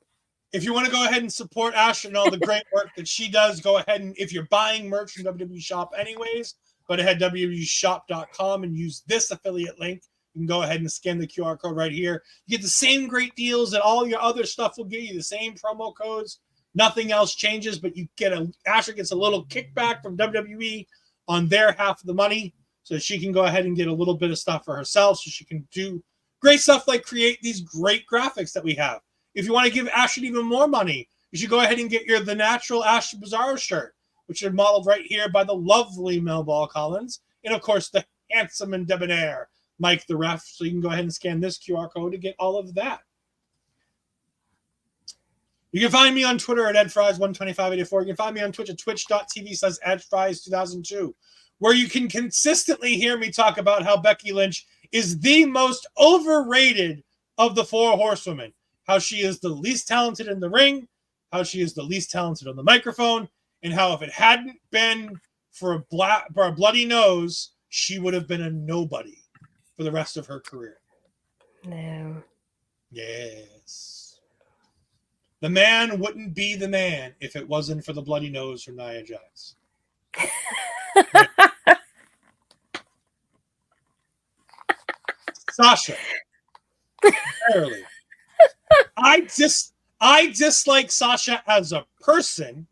If you want to go ahead and support Astrid and all the great work that she does, go ahead and if you're buying merch from WWE Shop anyways, go ahead to WWEshop.com and use this affiliate link. You can go ahead and scan the QR code right here. You get the same great deals that all your other stuff will give you, the same promo codes. Nothing else changes, but you get Astrid gets a little kickback from WWE on their half of the money, so she can go ahead and get a little bit of stuff for herself, so she can do great stuff like create these great graphics that we have. If you want to give Astrid even more money, you should go ahead and get the natural Astrid Pizarro shirt, which is modeled right here by the lovely Mel Ball Collins, and of course the handsome and debonair Mike the Ref. So you can go ahead and scan this QR code to get all of that. You can find me on Twitter at EdFries12584. You can find me on Twitch at twitch.tv/EdFries2002, where you can consistently hear me talk about how Becky Lynch is the most overrated of the four horsewomen, how she is the least talented in the ring, how she is the least talented on the microphone, and how if it hadn't been for a bloody nose, she would have been a nobody for the rest of her career. No. Yes. The man wouldn't be the man if it wasn't for the bloody nose from Nia Jax. Sasha. Barely. I dislike Sasha as a person.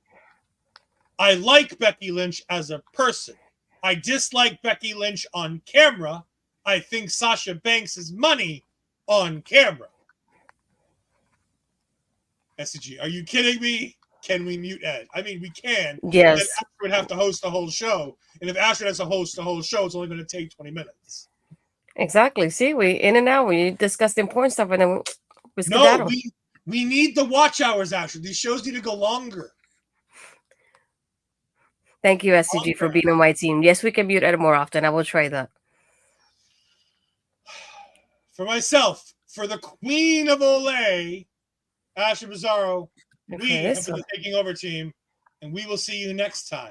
I like Becky Lynch as a person. I dislike Becky Lynch on camera. I think Sasha Banks is money on camera. SCG, are you kidding me? Can we mute Ed? I mean, we can. Yes. Astrid would have to host the whole show. And if Astrid has to host the whole show, it's only going to take 20 minutes. Exactly. See, we in and out. We discuss the important stuff and then we No, we need the watch hours, Astrid. These shows need to go longer. Thank you, SCG, for being on my team. Yes, we can mute Ed more often. I will try that. For myself, for the Queen of Olay, Astrid Pizarro, we have been the Taking Over team, and we will see you next time.